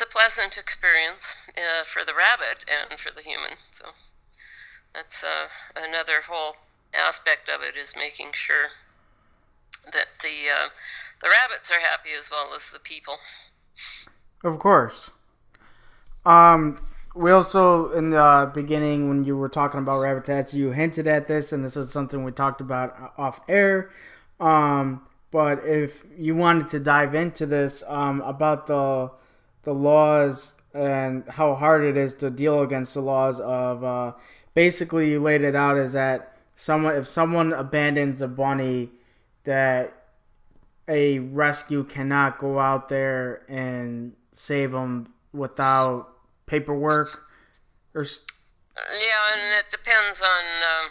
a pleasant experience for the rabbit and for the human. So that's another whole aspect of it, is making sure that the rabbits are happy as well as the people. Of course. We also, in the beginning, when you were talking about Rabbitats, you hinted at this, and this is something we talked about off air. But if you wanted to dive into this, about the laws and how hard it is to deal against the laws of, basically you laid it out as that if someone abandons a bunny, that a rescue cannot go out there and save them without paperwork or Yeah, and it depends on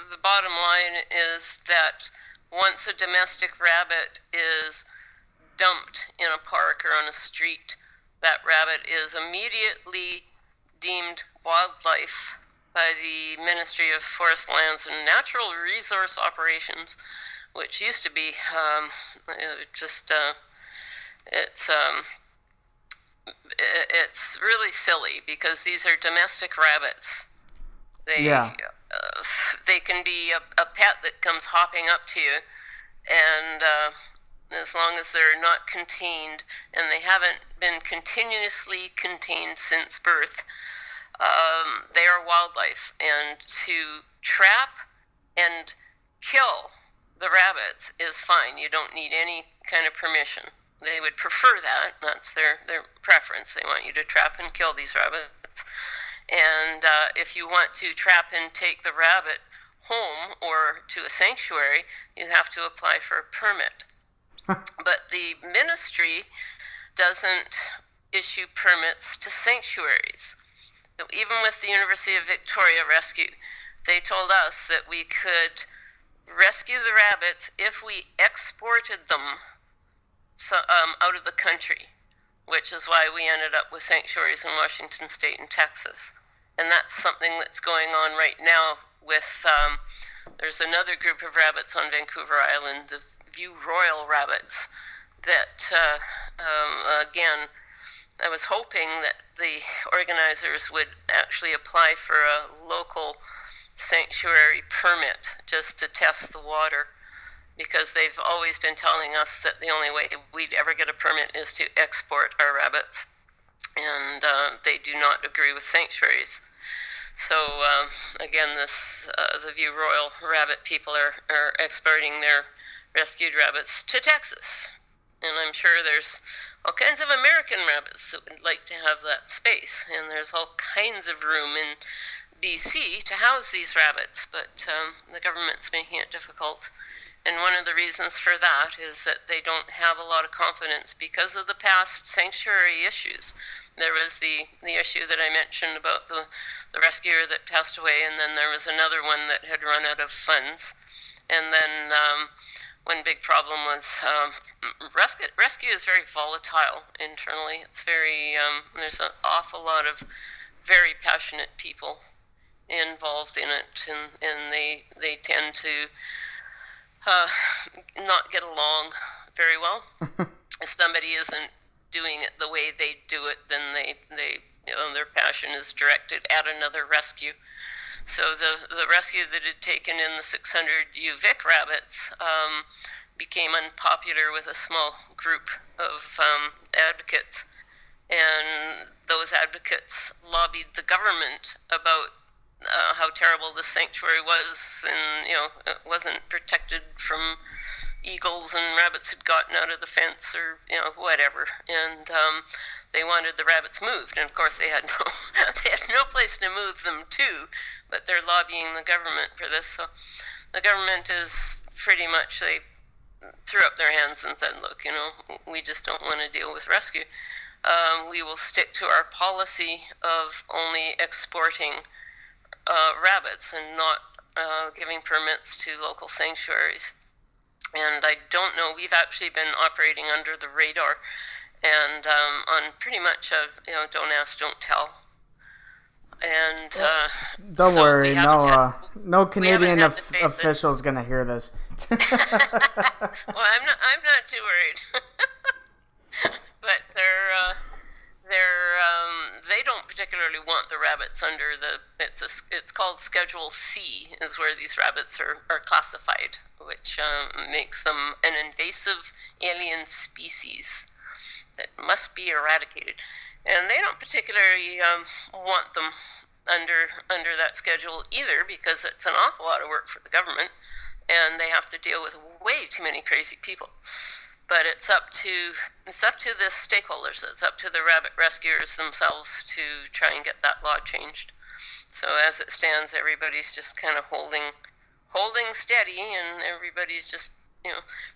the bottom line is that once a domestic rabbit is dumped in a park or on a street, that rabbit is immediately deemed wildlife by the Ministry of Forest Lands and Natural Resource Operations, which used to be it's really silly, because these are domestic rabbits. They can be a pet that comes hopping up to you, and as long as they're not contained, and they haven't been continuously contained since birth, they are wildlife. And to trap and kill the rabbits is fine. You don't need any kind of permission. They would prefer that. That's their preference. They want you to trap and kill these rabbits. And if you want to trap and take the rabbit home or to a sanctuary, you have to apply for a permit. But the ministry doesn't issue permits to sanctuaries. So even with the University of Victoria rescue, they told us that we could rescue the rabbits if we exported them out of the country, which is why we ended up with sanctuaries in Washington State and Texas. And that's something that's going on right now with, there's another group of rabbits on Vancouver Island, the View Royal rabbits, that, again, I was hoping that the organizers would actually apply for a local sanctuary permit just to test the water, because they've always been telling us that the only way we'd ever get a permit is to export our rabbits, and they do not agree with sanctuaries. So again, the View Royal rabbit people are exporting their rescued rabbits to Texas, and I'm sure there's all kinds of American rabbits that would like to have that space, and there's all kinds of room in BC to house these rabbits, but the government's making it difficult. And one of the reasons for that is that they don't have a lot of confidence because of the past sanctuary issues. There was the issue that I mentioned about the rescuer that passed away, and then there was another one that had run out of funds. And then one big problem was rescue is very volatile internally. It's very, there's an awful lot of very passionate people involved in it, and they tend to not get along very well. if somebody isn't doing it the way they do it, then they their passion is directed at another rescue. So the rescue that had taken in the 600 UVic rabbits became unpopular with a small group of advocates, and those advocates lobbied the government about how terrible this sanctuary was, and it wasn't protected from eagles, and rabbits had gotten out of the fence, or whatever, and they wanted the rabbits moved, and of course they had no place to move them to, but they're lobbying the government for this. So the government is pretty much, they threw up their hands and said, look, we just don't want to deal with rescue. We will stick to our policy of only exporting rabbits and not giving permits to local sanctuaries. And I don't know, we've actually been operating under the radar, and on pretty much don't ask, don't tell. And don't worry, no Canadian official's gonna hear this. Well, I'm not too worried. But they don't particularly want the rabbits under it's called Schedule C, is where these rabbits are classified, which makes them an invasive alien species that must be eradicated. And they don't particularly want them under that schedule either, because it's an awful lot of work for the government, and they have to deal with way too many crazy people. But it's up to the stakeholders. It's up to the rabbit rescuers themselves to try and get that law changed. So as it stands, everybody's just kind of holding steady, and everybody's just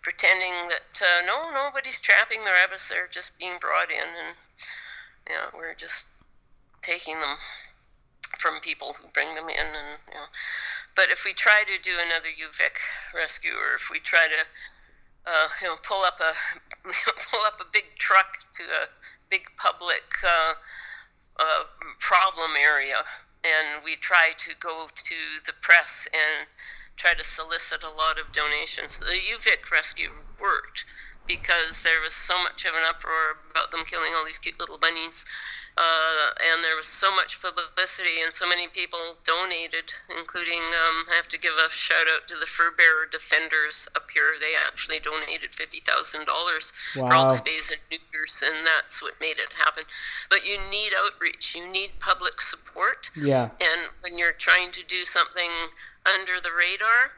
pretending that nobody's trapping the rabbits. They're just being brought in, and we're just taking them from people who bring them in, and But if we try to do another UVic rescue, or if we try to pull up a big truck to a big public problem area, and we try to go to the press and try to solicit a lot of donations. The UVic rescue worked because there was so much of an uproar about them killing all these cute little bunnies, and there was so much publicity, and so many people donated, including, I have to give a shout out to the fur bearer defenders up here. They actually donated $50,000 for all the spays and neuters, and that's what made it happen. But you need outreach, you need public support, and when you're trying to do something under the radar,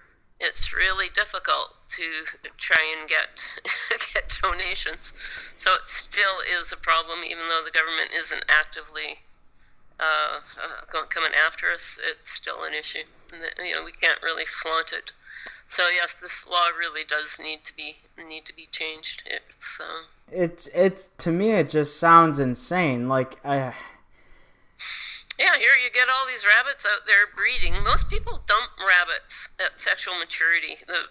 it's really difficult to try and get donations. So it still is a problem, even though the government isn't actively coming after us. It's still an issue. We can't really flaunt it. So yes, this law really does need to be changed. It's to me, it just sounds insane. Yeah, here you get all these rabbits out there breeding. Most people dump rabbits at sexual maturity. The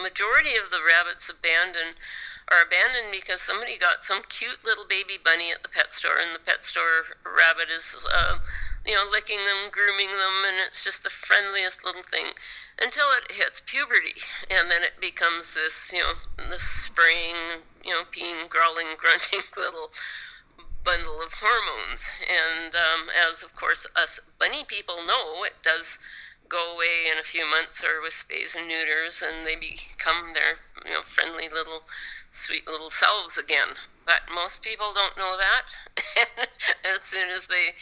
majority of the rabbits are abandoned because somebody got some cute little baby bunny at the pet store, and the pet store rabbit is, licking them, grooming them, and it's just the friendliest little thing until it hits puberty, and then it becomes this, this spraying, peeing, growling, grunting little bundle of hormones. And as of course us bunny people know, it does go away in a few months, or with spays and neuters, and they become their friendly little sweet little selves again. But most people don't know that. As soon as they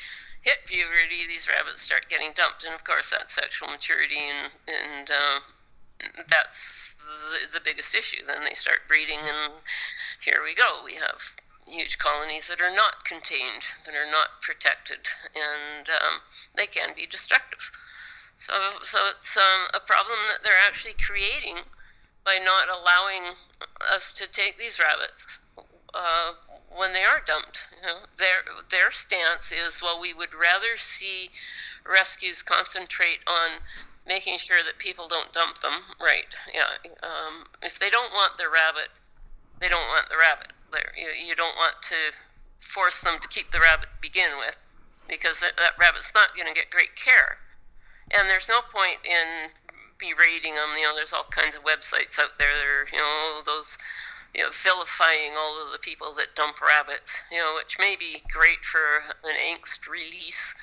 hit puberty, these rabbits start getting dumped, and of course that's sexual maturity, and that's the biggest issue. Then they start breeding, and here we go. We have huge colonies that are not contained, that are not protected, and they can be destructive. So it's a problem that they're actually creating by not allowing us to take these rabbits when they are dumped. Their stance is, well, we would rather see rescues concentrate on making sure that people don't dump them. Right? Yeah. If they don't want the rabbit, they don't want the rabbit. You don't want to force them to keep the rabbit to begin with, because that rabbit's not going to get great care. And there's no point in berating them. There's all kinds of websites out there that are, those, vilifying all of the people that dump rabbits, which may be great for an angst release,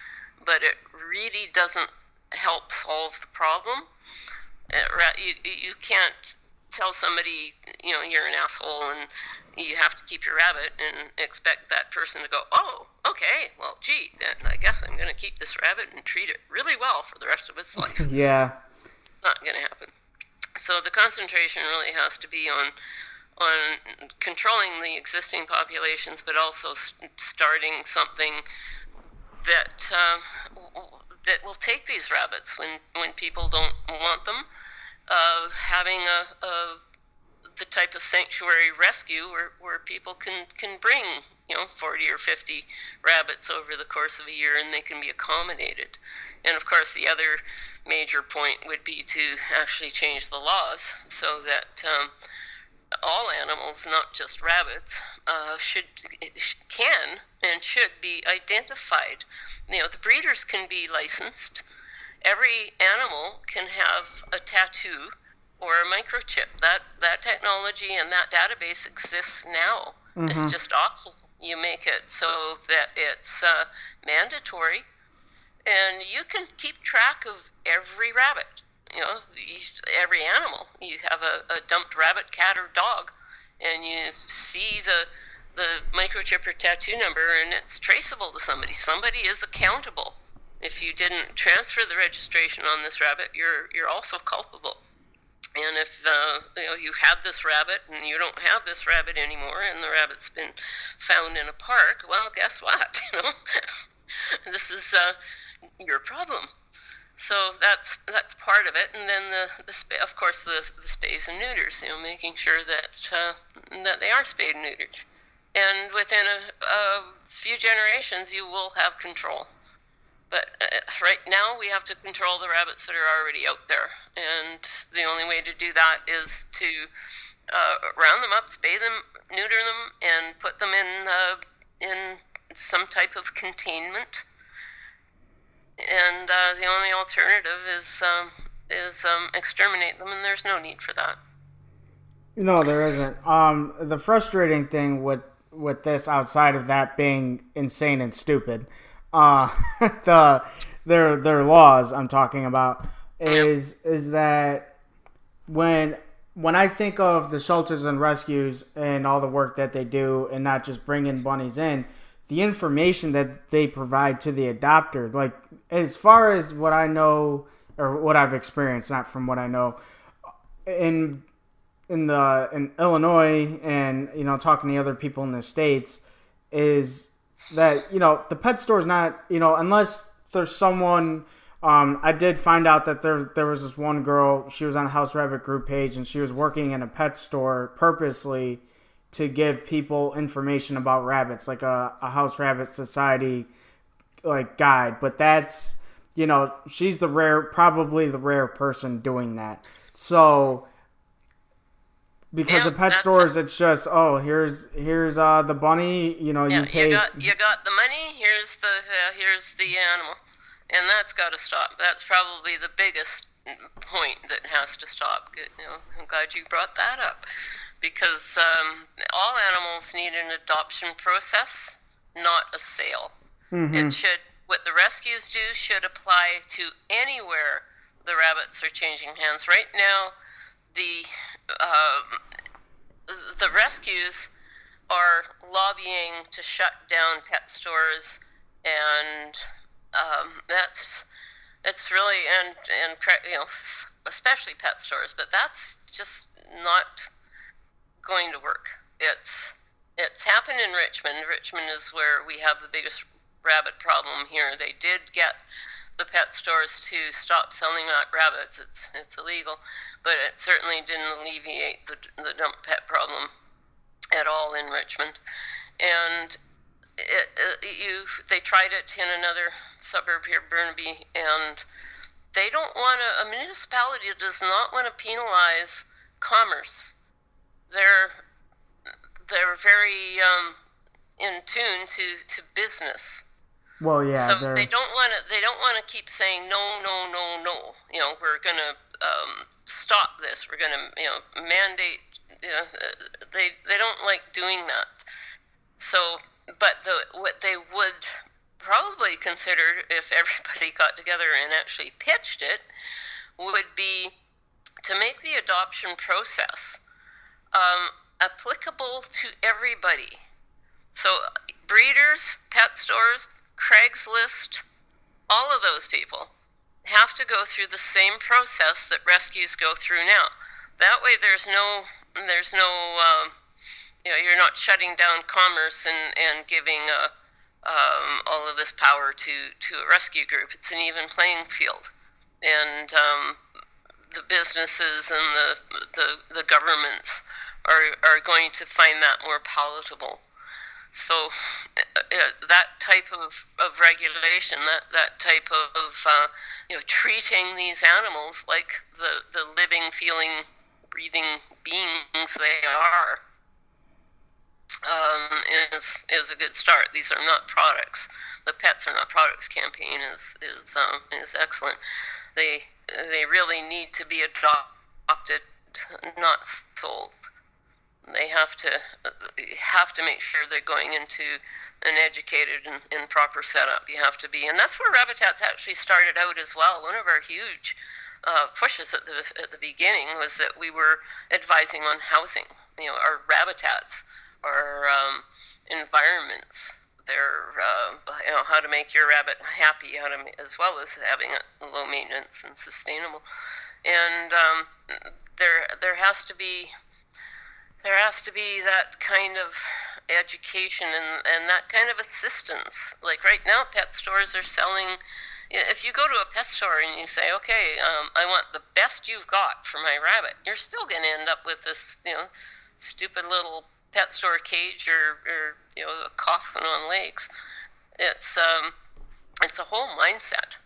but it really doesn't help solve the problem. You can't tell somebody, you're an asshole and you have to keep your rabbit and expect that person to go, oh, okay, well, gee, then I guess I'm going to keep this rabbit and treat it really well for the rest of its life. Yeah. It's not going to happen. So the concentration really has to be on controlling the existing populations, but also starting something that that will take these rabbits when people don't want them. Having the type of sanctuary rescue where people can bring 40 or 50 rabbits over the course of a year, and they can be accommodated. And of course, the other major point would be to actually change the laws so that all animals, not just rabbits, can and should be identified. The breeders can be licensed. Every animal can have a tattoo or a microchip. That technology and that database exists now. Mm-hmm. It's just awesome. You make it so that it's mandatory, and you can keep track of every rabbit. Every animal. You have a dumped rabbit, cat, or dog, and you see the microchip or tattoo number, and it's traceable to somebody. Somebody is accountable. If you didn't transfer the registration on this rabbit, you're also culpable. And if you had this rabbit and you don't have this rabbit anymore, and the rabbit's been found in a park, well, guess what? This is your problem. So that's part of it, and then of course the spays and neuters, making sure that that they are spayed and neutered, and within a few generations you will have control. But right now we have to control the rabbits that are already out there, and the only way to do that is to round them up, spay them, neuter them, and put them in some type of containment. And the only alternative is exterminate them, and there's no need for that. No, there isn't. The frustrating thing with this, outside of that being insane and stupid, their laws I'm talking about is that when I think of the shelters and rescues and all the work that they do, and not just bringing bunnies in, the information that they provide to the adopter, like as far as what I know or what I've experienced, not from what I know, in Illinois and talking to other people in the States, is that the pet store is not unless there's someone. I did find out that there was this one girl. She was on the House Rabbit group page, and she was working in a pet store purposely to give people information about rabbits, like a House Rabbit Society guide. But that's she's probably the rare person doing that. So because of pet stores, it's just here's the bunny. You pay. You got the money. Here's the animal, and that's got to stop. That's probably the biggest point that has to stop. I'm glad you brought that up, because all animals need an adoption process, not a sale. Mm-hmm. What the rescues do should apply to anywhere the rabbits are changing hands. Right now, the rescues are lobbying to shut down pet stores, and it's really and especially pet stores, but that's just not going to work. It's happened in Richmond. Richmond is where we have the biggest rabbit problem here. They did get the pet stores to stop selling rabbits. It's illegal, but it certainly didn't alleviate the dump pet problem at all in Richmond. And they tried it in another suburb here, Burnaby, and they don't want to. A municipality does not want to penalize commerce. They're very in tune to business. Well, yeah. So they don't want to keep saying no. We're going to stop this. We're going to mandate they don't like doing that. So, but what they would probably consider if everybody got together and actually pitched it would be to make the adoption process applicable to everybody. So breeders, pet stores, Craigslist, all of those people have to go through the same process that rescues go through now. That way there's no you're not shutting down commerce and giving all of this power to a rescue group. It's an even playing field. And the businesses and the governments are going to find that more palatable. So that type of regulation, that type of treating these animals like the living, feeling, breathing beings they are, is a good start. These are not products. The Pets Are Not Products campaign is excellent. They really need to be adopted, not sold. They have to make sure they're going into an educated and proper setup. You have to be, and that's where Rabbitats actually started out as well. One of our huge pushes at the beginning was that we were advising on housing. Our Rabbitats, our environments, their how to make your rabbit happy, as well as having it low maintenance and sustainable. And there has to be that kind of education and that kind of assistance. Like right now, pet stores are selling. If you go to a pet store and you say, okay, I want the best you've got for my rabbit, you're still going to end up with this, stupid little pet store cage or a coffin on legs. It's a whole mindset,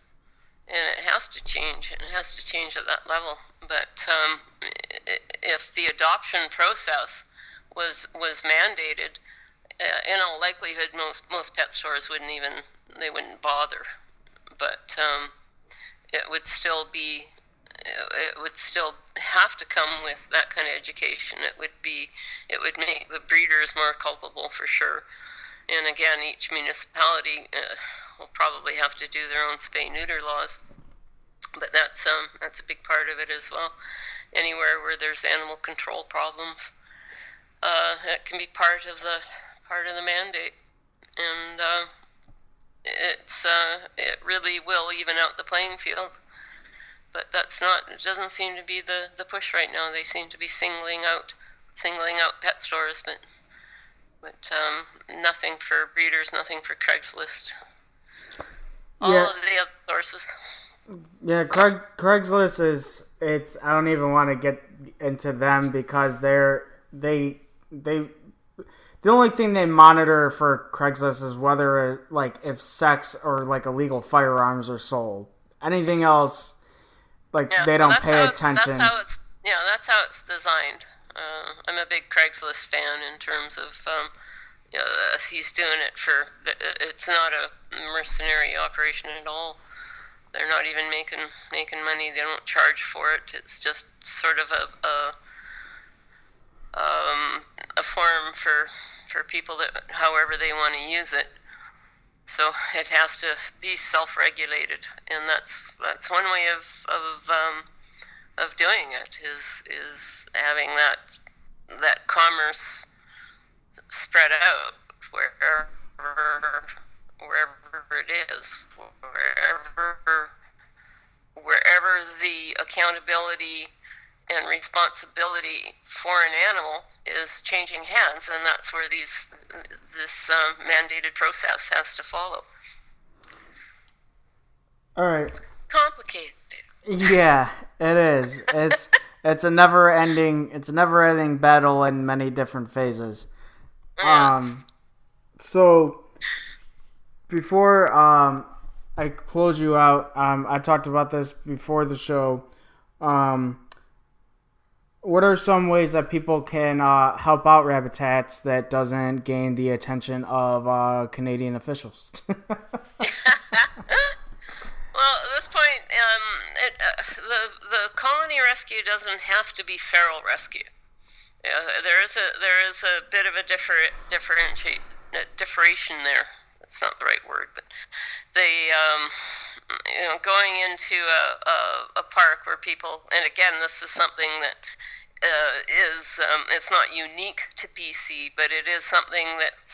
and it has to change. It has to change at that level. But if the adoption process was mandated, in all likelihood, most pet stores wouldn't bother. But it would still have to come with that kind of education. It would make the breeders more culpable for sure. And again, each municipality will probably have to do their own spay-neuter laws. But that's a big part of it as well. Anywhere where there's animal control problems, that can be part of the mandate, and it really will even out the playing field. But it doesn't seem to be the push right now. They seem to be singling out pet stores, but nothing for breeders, nothing for Craigslist. All of the other sources. Yeah, Craigslist I don't even want to get into them because the only thing they monitor for Craigslist is whether if sex or illegal firearms are sold. Anything else, they don't pay attention. That's how it's designed. I'm a big Craigslist fan in terms of he's doing it for. It's not a mercenary operation at all. They're not even making money. They don't charge for it. It's just sort of a form for people that however they want to use it. So it has to be self-regulated, and that's one way of doing it is having that commerce spread out wherever it is, wherever the accountability and responsibility for an animal is changing hands, and that's where this mandated process has to follow. All right. It's complicated. Yeah, it is. It's a never-ending battle in many different phases. So before I close you out, I talked about this before the show. What are some ways that people can help out Rabbitats that doesn't gain the attention of Canadian officials? Well, at this point, the colony rescue doesn't have to be feral rescue. Yeah, there is a bit of a differentiation there. That's not the right word, but they going into a park where people, and again, this is something that is it's not unique to BC, but it is something that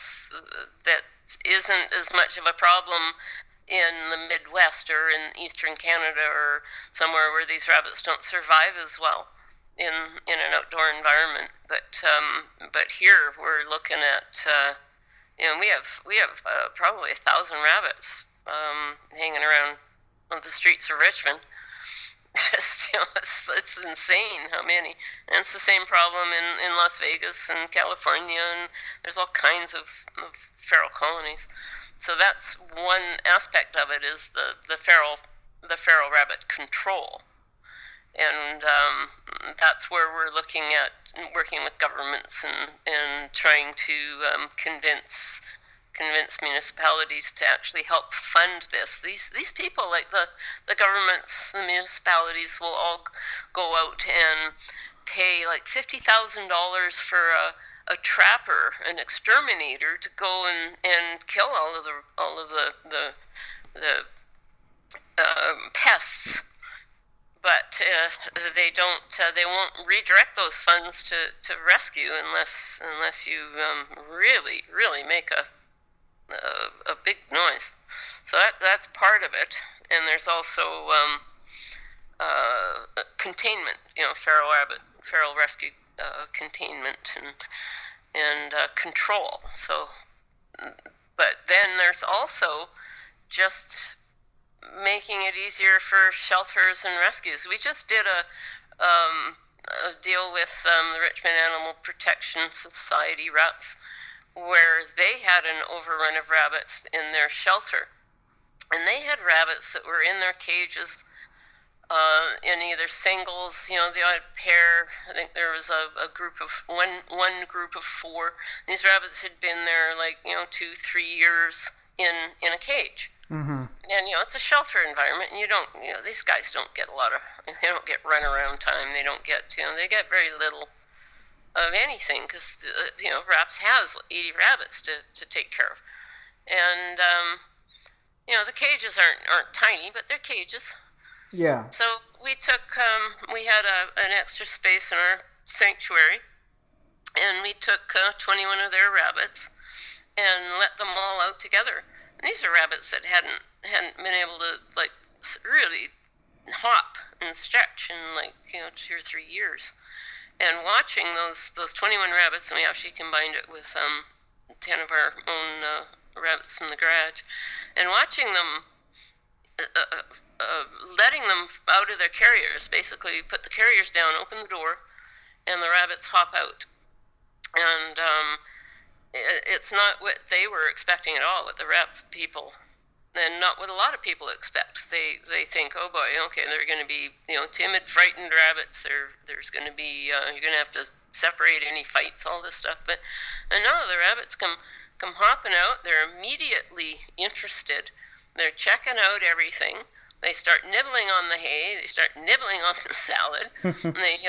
isn't as much of a problem in the Midwest or in Eastern Canada or somewhere where these rabbits don't survive as well in an outdoor environment. But here we're looking at we have probably 1,000 rabbits hanging around on the streets of Richmond. Just it's insane how many, and it's the same problem in Las Vegas and California, and there's all kinds of feral colonies. So that's one aspect of it, is the feral rabbit control, and that's where we're looking at working with governments and trying to convince municipalities to actually help fund this. These people, like the governments, the municipalities, will all go out and pay like $50,000 for a trapper, an exterminator, to go and kill all of the pests. But they won't redirect those funds to rescue unless you really make a big noise. So that's part of it. And there's also containment, feral rescue containment and control. So, but then there's also just making it easier for shelters and rescues. We just did a deal with the Richmond Animal Protection Society reps, where they had an overrun of rabbits in their shelter. And they had rabbits that were in their cages in either singles, the odd pair. I think there was a group of one group of 4. These rabbits had been there 2-3 years in a cage. Mm-hmm. And it's a shelter environment, and these guys don't get they don't get run around time. They don't get they get very little of anything, because RAPS has 80 rabbits to take care of, and the cages aren't tiny, but they're cages. Yeah. So we had an extra space in our sanctuary, and we took 21 of their rabbits and let them all out together. And these are rabbits that hadn't been able to really hop and stretch in 2 or 3 years. And watching those 21 rabbits, and we actually combined it with 10 of our own rabbits from the garage, and watching them, letting them out of their carriers. Basically, put the carriers down, open the door, and the rabbits hop out. And it's not what they were expecting at all, what the RAPS people, and not what a lot of people expect. They think, oh boy, okay, they're going to be timid, frightened rabbits. There's going to be you're going to have to separate any fights, all this stuff. But no, the rabbits come hopping out. They're immediately interested. They're checking out everything. They start nibbling on the hay. They start nibbling on the salad. And they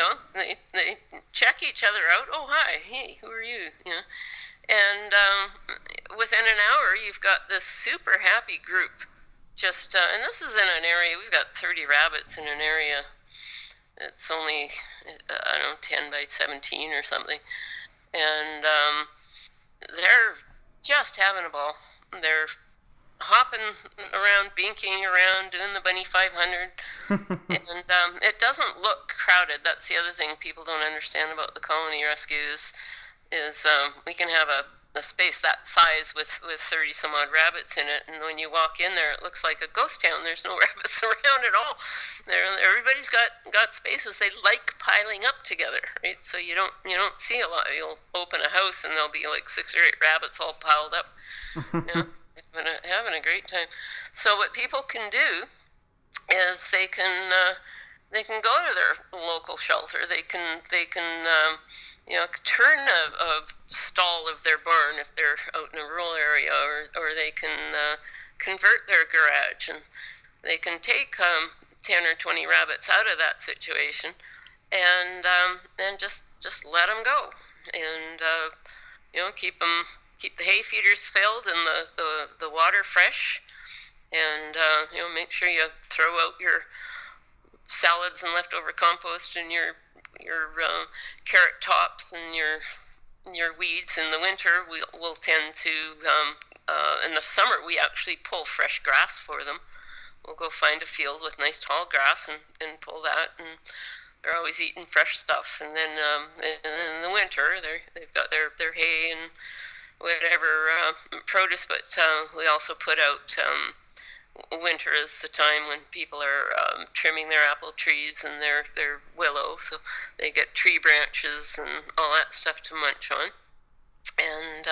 check each other out. Oh, hi, hey, who are you? And within an hour, you've got this super happy group. And this is in an area, we've got 30 rabbits in an area. It's only, 10 by 17 or something. And they're just having a ball. They're hopping around, binking around, doing the Bunny 500. And it doesn't look crowded. That's the other thing people don't understand about the colony rescues. Is we can have a space that size with 30 some odd rabbits in it, and when you walk in there, it looks like a ghost town. There's no rabbits around at all. Everybody's got spaces. They like piling up together, right? So you don't see a lot. You'll open a house and there'll be 6 or 8 rabbits all piled up, having a great time. So what people can do is they can go to their local shelter. They can turn a stall of their barn if they're out in a rural area, or they can convert their garage, and they can take 10 or 20 rabbits out of that situation, and just just let them go, and keep the hay feeders filled and the water fresh, and make sure you throw out your salads and leftover compost and your carrot tops and your weeds. In the winter, we'll tend to in the summer we actually pull fresh grass for them. We'll go find a field with nice tall grass and pull that, and they're always eating fresh stuff. And then in the winter, they've got their hay and whatever produce, but we also put out winter is the time when people are trimming their apple trees and their willow, so they get tree branches and all that stuff to munch on. And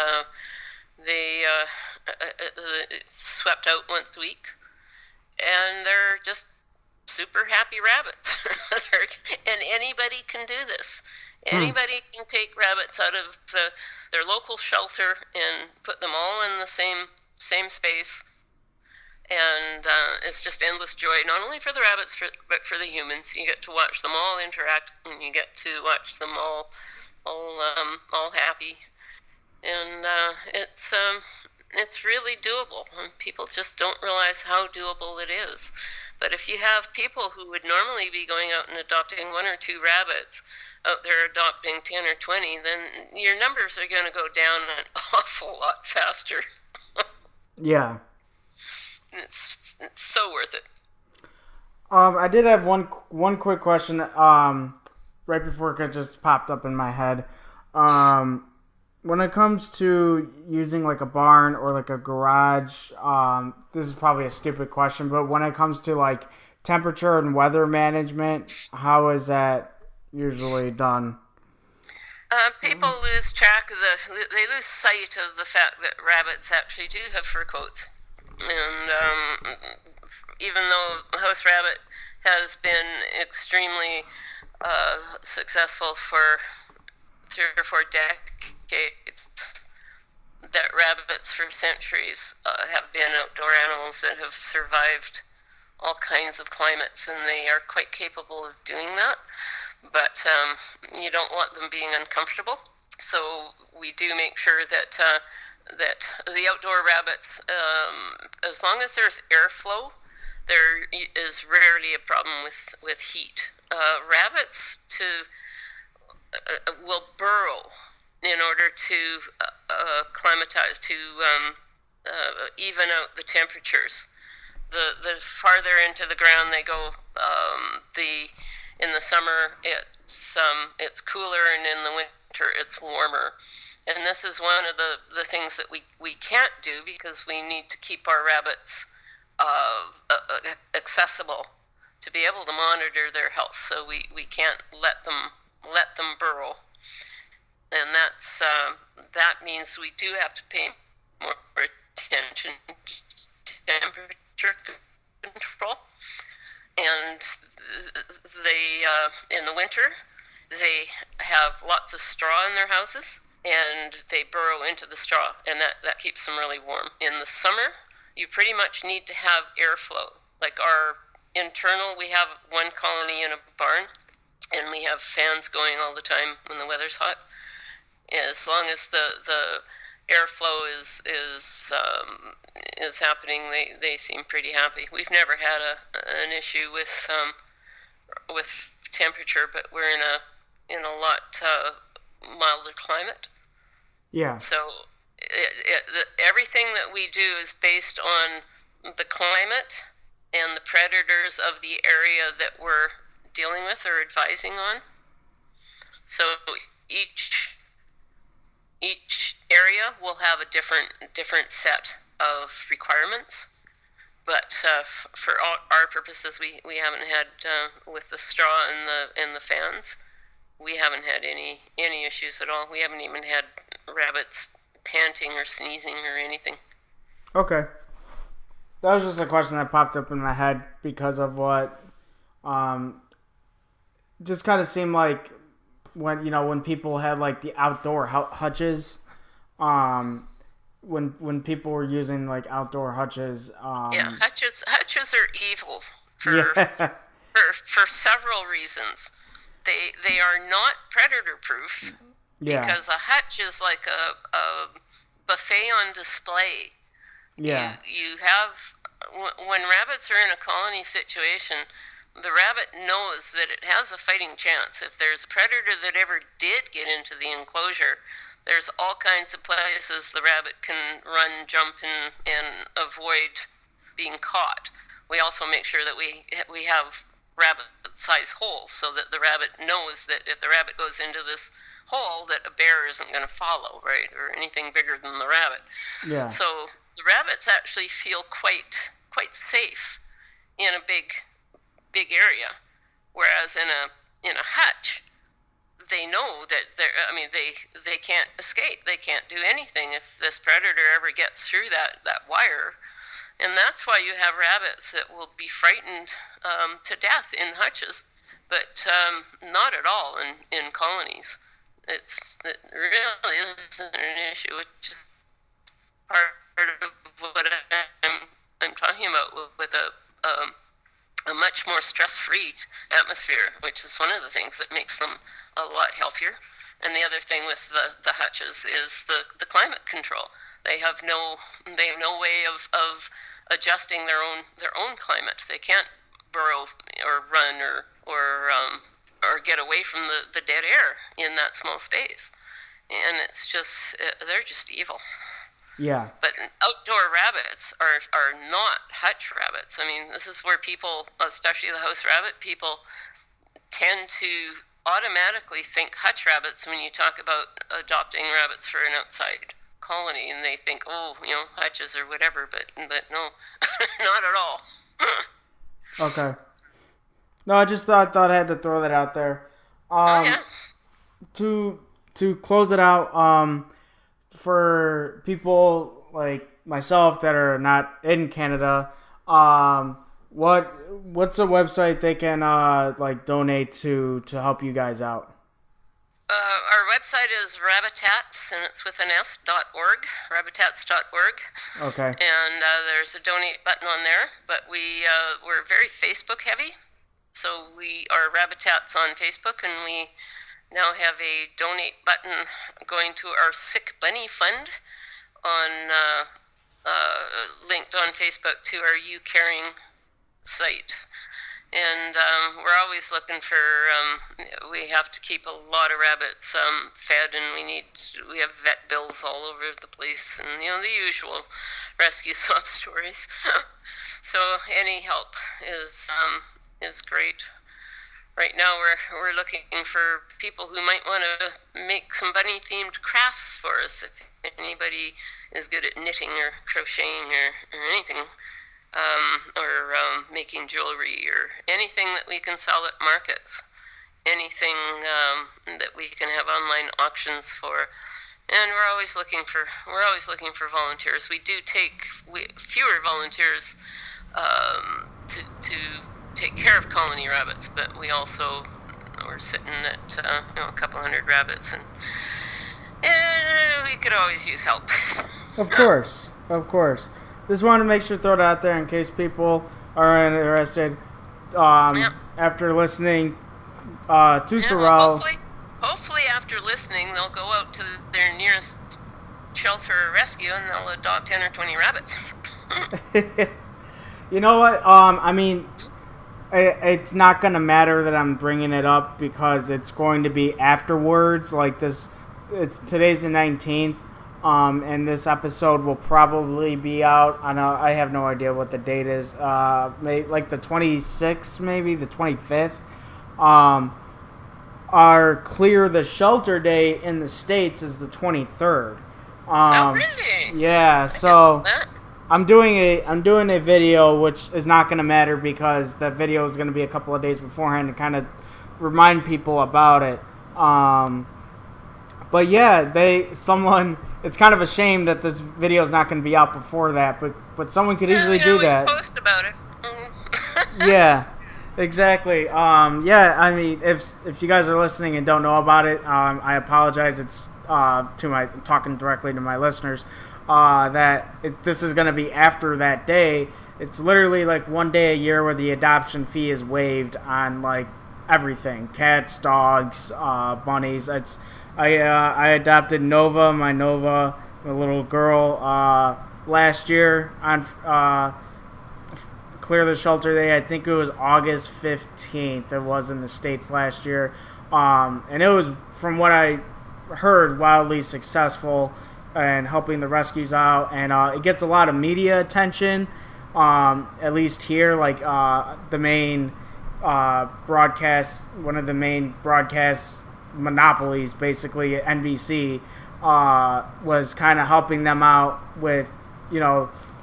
it's swept out once a week, and they're just super happy rabbits. And anybody can do this. Anybody can take rabbits out of their local shelter and put them all in the same space, and it's just endless joy, not only for the rabbits but for the humans. You get to watch them all interact, and you get to watch them all happy, and it's really doable. And people just don't realize how doable it is. But if you have people who would normally be going out and adopting 1 or 2 rabbits out there adopting 10 or 20, then your numbers are going to go down an awful lot faster. Yeah. It's so worth it. I did have one quick question right before it just popped up in my head. When it comes to using like a barn or like a garage, this is probably a stupid question, but when it comes to like temperature and weather management, how is that usually done? People lose track of they lose sight of the fact that rabbits actually do have fur coats. And even though house rabbit has been extremely successful for 3 or 4 decades, that rabbits for centuries have been outdoor animals that have survived all kinds of climates, and they are quite capable of doing that. But you don't want them being uncomfortable, so we do make sure that the outdoor rabbits, as long as there's airflow, there is rarely a problem with heat. Rabbits will burrow in order to climatize, to even out the temperatures. The farther into the ground they go, in the summer it's cooler, and in the winter it's warmer. And this is one of the things that we can't do, because we need to keep our rabbits accessible to be able to monitor their health. So we can't let them burrow, and that means we do have to pay more attention to temperature control. And they in the winter they have lots of straw in their houses, and they burrow into the straw, and that keeps them really warm. In the summer, you pretty much need to have airflow. Like our internal, we have one colony in a barn, and we have fans going all the time when the weather's hot. As long as the airflow is happening, they seem pretty happy. We've never had an issue with temperature, but we're in a lot milder climate. Yeah. So everything that we do is based on the climate and the predators of the area that we're dealing with or advising on. So each area will have a different set of requirements. But for our purposes, we haven't had with the straw and the fans. We haven't had any issues at all. We haven't even had rabbits panting or sneezing or anything. Okay. That was just a question that popped up in my head because of what just kind of seemed like when people had like the outdoor hutches, when people were using like outdoor hutches. Hutches are evil for several reasons. they are not predator proof. Yeah. Because a hutch is like a buffet on display. Yeah. You have, when rabbits are in a colony situation, the rabbit knows that it has a fighting chance. If there's a predator that ever did get into the enclosure, there's all kinds of places the rabbit can run, jump, and avoid being caught. We also make sure that we have rabbit-sized holes so that the rabbit knows that if the rabbit goes into this hole, that a bear isn't going to follow, right, or anything bigger than the rabbit. Yeah. So the rabbits actually feel quite safe in a big area, whereas in a hutch, they know that they can't escape. They can't do anything if this predator ever gets through that wire. And that's why you have rabbits that will be frightened to death in hutches, but not at all in colonies. It really isn't an issue, which is part of what I'm talking about with a much more stress-free atmosphere, which is one of the things that makes them a lot healthier. And the other thing with the hutches is the climate control. They have no way of adjusting their own climate. They can't burrow or run or get away from the dead air in that small space. And it's just, they're just evil. Yeah. But outdoor rabbits are not hutch rabbits. I mean, this is where people, especially the house rabbit people, tend to automatically think hutch rabbits when you talk about adopting rabbits for an outside colony, and they think, oh, hutches or whatever, but no, not at all. Okay. No, I just thought I had to throw that out there. Yeah. To close it out, for people like myself that are not in Canada, what's a website they can donate to help you guys out? Our website is Rabbitats, and it's with an s.org, rabbitats.org. Okay. And there's a donate button on there, but we're very Facebook heavy. So we are Rabbitats on Facebook, and we now have a donate button going to our Sick Bunny Fund linked on Facebook to our You Caring site. And we're always looking for, we have to keep a lot of rabbits fed, and we have vet bills all over the place, and the usual rescue sob stories. So any help is great. Right now we're looking for people who might want to make some bunny themed crafts for us. If anybody is good at knitting or crocheting or anything, or making jewelry or anything that we can sell at markets, anything that we can have online auctions for. And we're always looking for volunteers. We do take fewer volunteers to take care of colony rabbits, but we're sitting at a couple hundred rabbits, and we could always use help. Of course. Just wanted to make sure to throw it out there in case people are interested. After listening to Sorrel. Well, hopefully after listening, they'll go out to their nearest shelter or rescue, and they'll adopt 10 or 20 rabbits. You know what? It's not going to matter that I'm bringing it up because it's going to be afterwards. Like this, today's the 19th. And this episode will probably be out. I have no idea what the date is. Like the 26th, maybe the 25th. Our Clear the Shelter Day in the States is the 23rd. Oh, really? Yeah. So I'm doing a video, which is not going to matter because that video is going to be a couple of days beforehand to kind of remind people about it. But yeah, it's kind of a shame that this video is not going to be out before that, but someone could easily do that. Post about it. Yeah, exactly. If you guys are listening and don't know about it, I apologize. It's talking directly to my listeners. This is going to be after that day. It's literally like one day a year where the adoption fee is waived on like everything: cats, dogs, bunnies. I adopted Nova, my little girl, last year on Clear the Shelter Day. I think it was August 15th. It was in the States last year. And it was, from what I heard, wildly successful and helping the rescues out. And it gets a lot of media attention, at least here. Like the main broadcast, one of the main broadcast monopolies, basically NBC, was kind of helping them out with,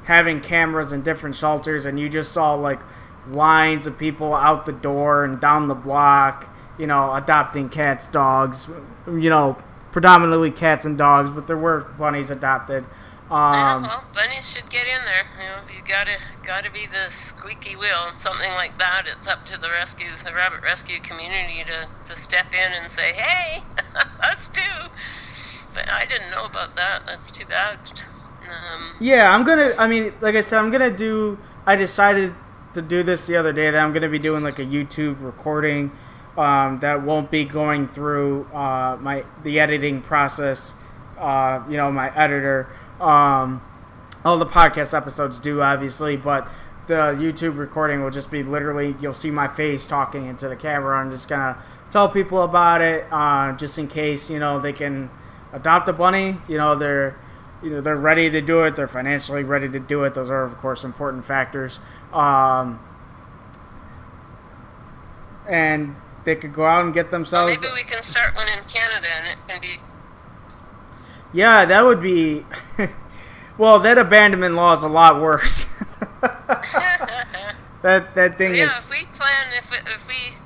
having cameras in different shelters, and you just saw like lines of people out the door and down the block, adopting cats, dogs, predominantly cats and dogs, but there were bunnies adopted. Well, bunnies should get in there. You gotta be the squeaky wheel and something like that. It's up to the rabbit rescue community to step in and say, hey, us too. But I didn't know about that. That's too bad. Yeah, I decided to do this the other day, that I'm going to be doing like a YouTube recording that won't be going through the editing process, my editor. All the podcast episodes do, obviously, but the YouTube recording will just be literally, you'll see my face talking into the camera. I'm just going to tell people about it, just in case, they can adopt a bunny. They're ready to do it. They're financially ready to do it. Those are, of course, important factors. And they could go out and get themselves... Well, maybe we can start one in Canada, and it can be... Yeah, that would be... Well, that abandonment law is a lot worse. that thing is... Yeah, if we plan...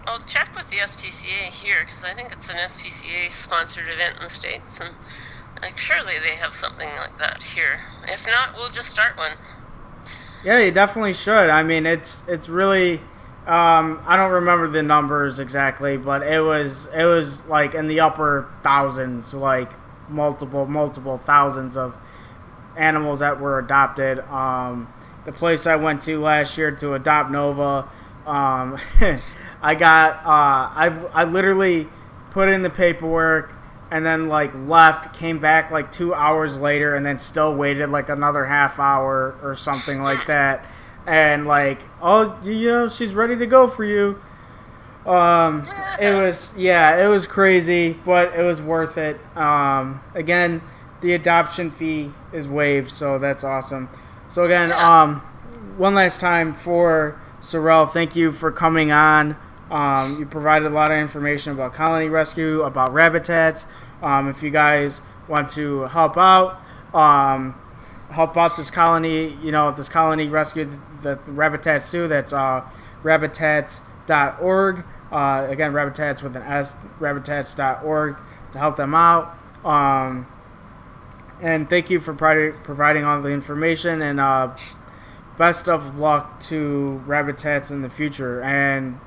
I'll check with the SPCA here, because I think it's an SPCA-sponsored event in the States, and... surely they have something like that here. If not, we'll just start one. Yeah, you definitely should. I mean, it's really... I don't remember the numbers exactly, but it was like in the upper thousands, like multiple thousands of animals that were adopted. The place I went to last year to adopt Nova, I literally put in the paperwork, and then left, came back 2 hours later, and then still waited another half hour or something like that. And she's ready to go for you. It was crazy, but it was worth it. Again, the adoption fee is waived, so that's awesome. So again, one last time for Sorrel, thank you for coming on. You provided a lot of information about colony rescue, about Rabbitats. If you guys want to help out this colony, this colony rescue that the Rabbitats do, that's rabbitats.org. Again, Rabbitats with an S, rabbitats.org, to help them out. And thank you for providing all the information, and best of luck to Rabbitats in the future and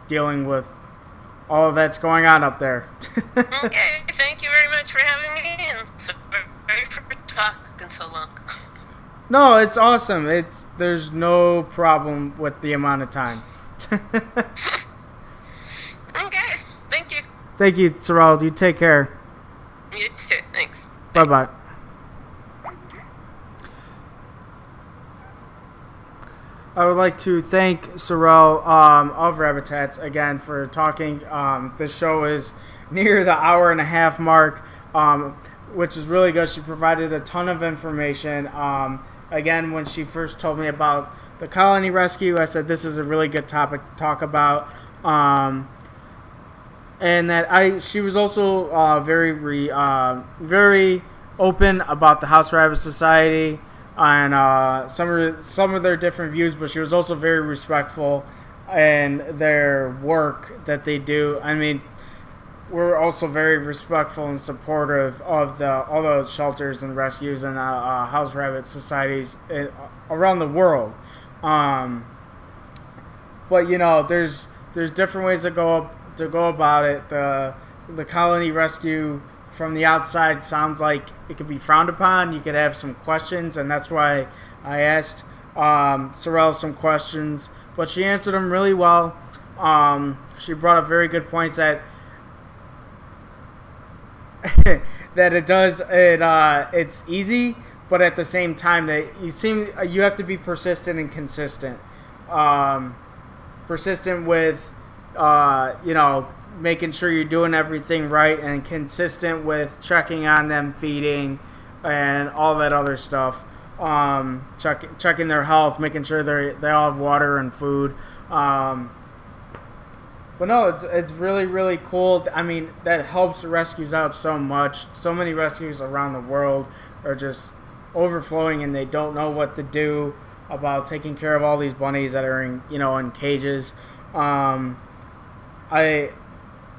dealing with all that's going on up there. Okay, thank you very much for having me, and sorry for talking so long. No, it's awesome. There's no problem with the amount of time. Okay, thank you. Thank you, Sorrel. You take care. You too, thanks. Bye-bye. I would like to thank Sorrel of Rabbitats again for talking. This show is near the hour and a half mark, which is really good. She provided a ton of information. Again, when she first told me about the colony rescue, I said this is a really good topic to talk about. And that she was also very open about the House Rabbit Society and some of their different views, but she was also very respectful in their work that they do. I mean, we're also very respectful and supportive of all the shelters and rescues and House Rabbit Societies around the world. But there's different ways to go about it. The colony rescue from the outside sounds like it could be frowned upon. You could have some questions, and that's why I asked Sorrel some questions, but she answered them really well. She brought up very good points that that it's easy, but at the same time that you have to be persistent and consistent. Persistent with making sure you're doing everything right, and consistent with checking on them, feeding, and all that other stuff. Checking their health, making sure they all have water and food. But no, it's really, really cool. I mean, that helps rescues out so much. So many rescues around the world are just overflowing, and they don't know what to do about taking care of all these bunnies that are in cages.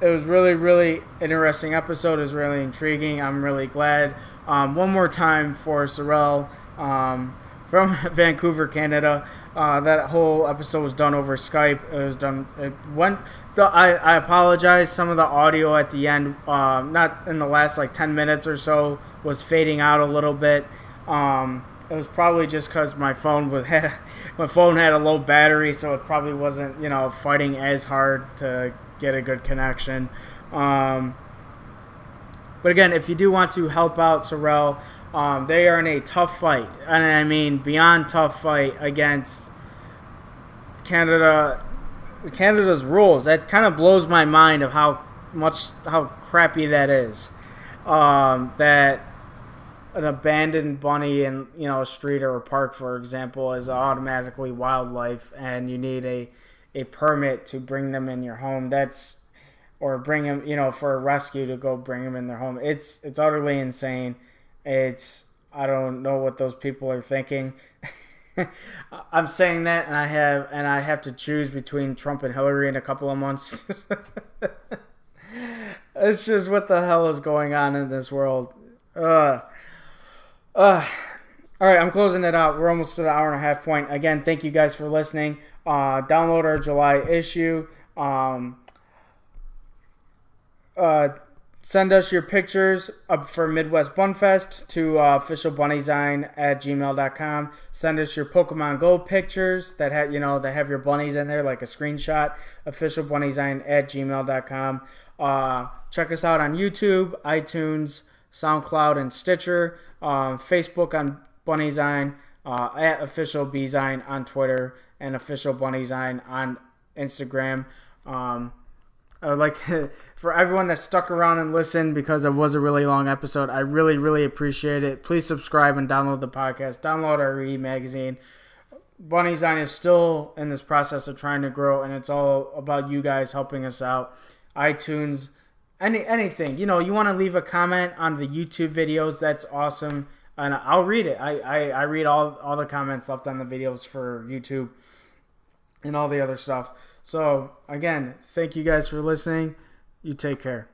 It was really, really interesting episode. It was really intriguing. I'm really glad. One more time for Sorrel from Vancouver, Canada. That whole episode was done over Skype. It was done. I apologize. Some of the audio at the end, not in the last 10 minutes or so, was fading out a little bit. It was probably just because my phone had a low battery, so it probably wasn't fighting as hard to get a good connection. But again, if you do want to help out Sorrel, they are in a tough fight, and I mean beyond tough fight against Canada's rules. That kind of blows my mind of how crappy that is. That an abandoned bunny in a street or a park, for example, is automatically wildlife, and you need a permit to bring them in your home. Or bring them, for a rescue to go bring them in their home. It's utterly insane. I don't know what those people are thinking. I'm saying that, and I have to choose between Trump and Hillary in a couple of months. It's just, what the hell is going on in this world? All right, I'm closing it out. We're almost to the hour and a half point. Again, thank you guys for listening. Download our July issue. Send us your pictures for Midwest Bunfest to officialbunnysign@gmail.com. Send us your Pokemon Go pictures that have your bunnies in there, like a screenshot. officialbunnysign@gmail.com. Check us out on YouTube, iTunes, SoundCloud, and Stitcher. Facebook on Bunnysign, at Official Bzine on Twitter, and Official Bunnysign on Instagram. I would like to, for everyone that stuck around and listened, because it was a really long episode, I really, really appreciate it. Please subscribe and download the podcast. Download our e-magazine. Bunnysign is still in this process of trying to grow, and it's all about you guys helping us out. iTunes, anything. You want to leave a comment on the YouTube videos, that's awesome. And I'll read it. I read all the comments left on the videos for YouTube and all the other stuff. So, again, thank you guys for listening. You take care.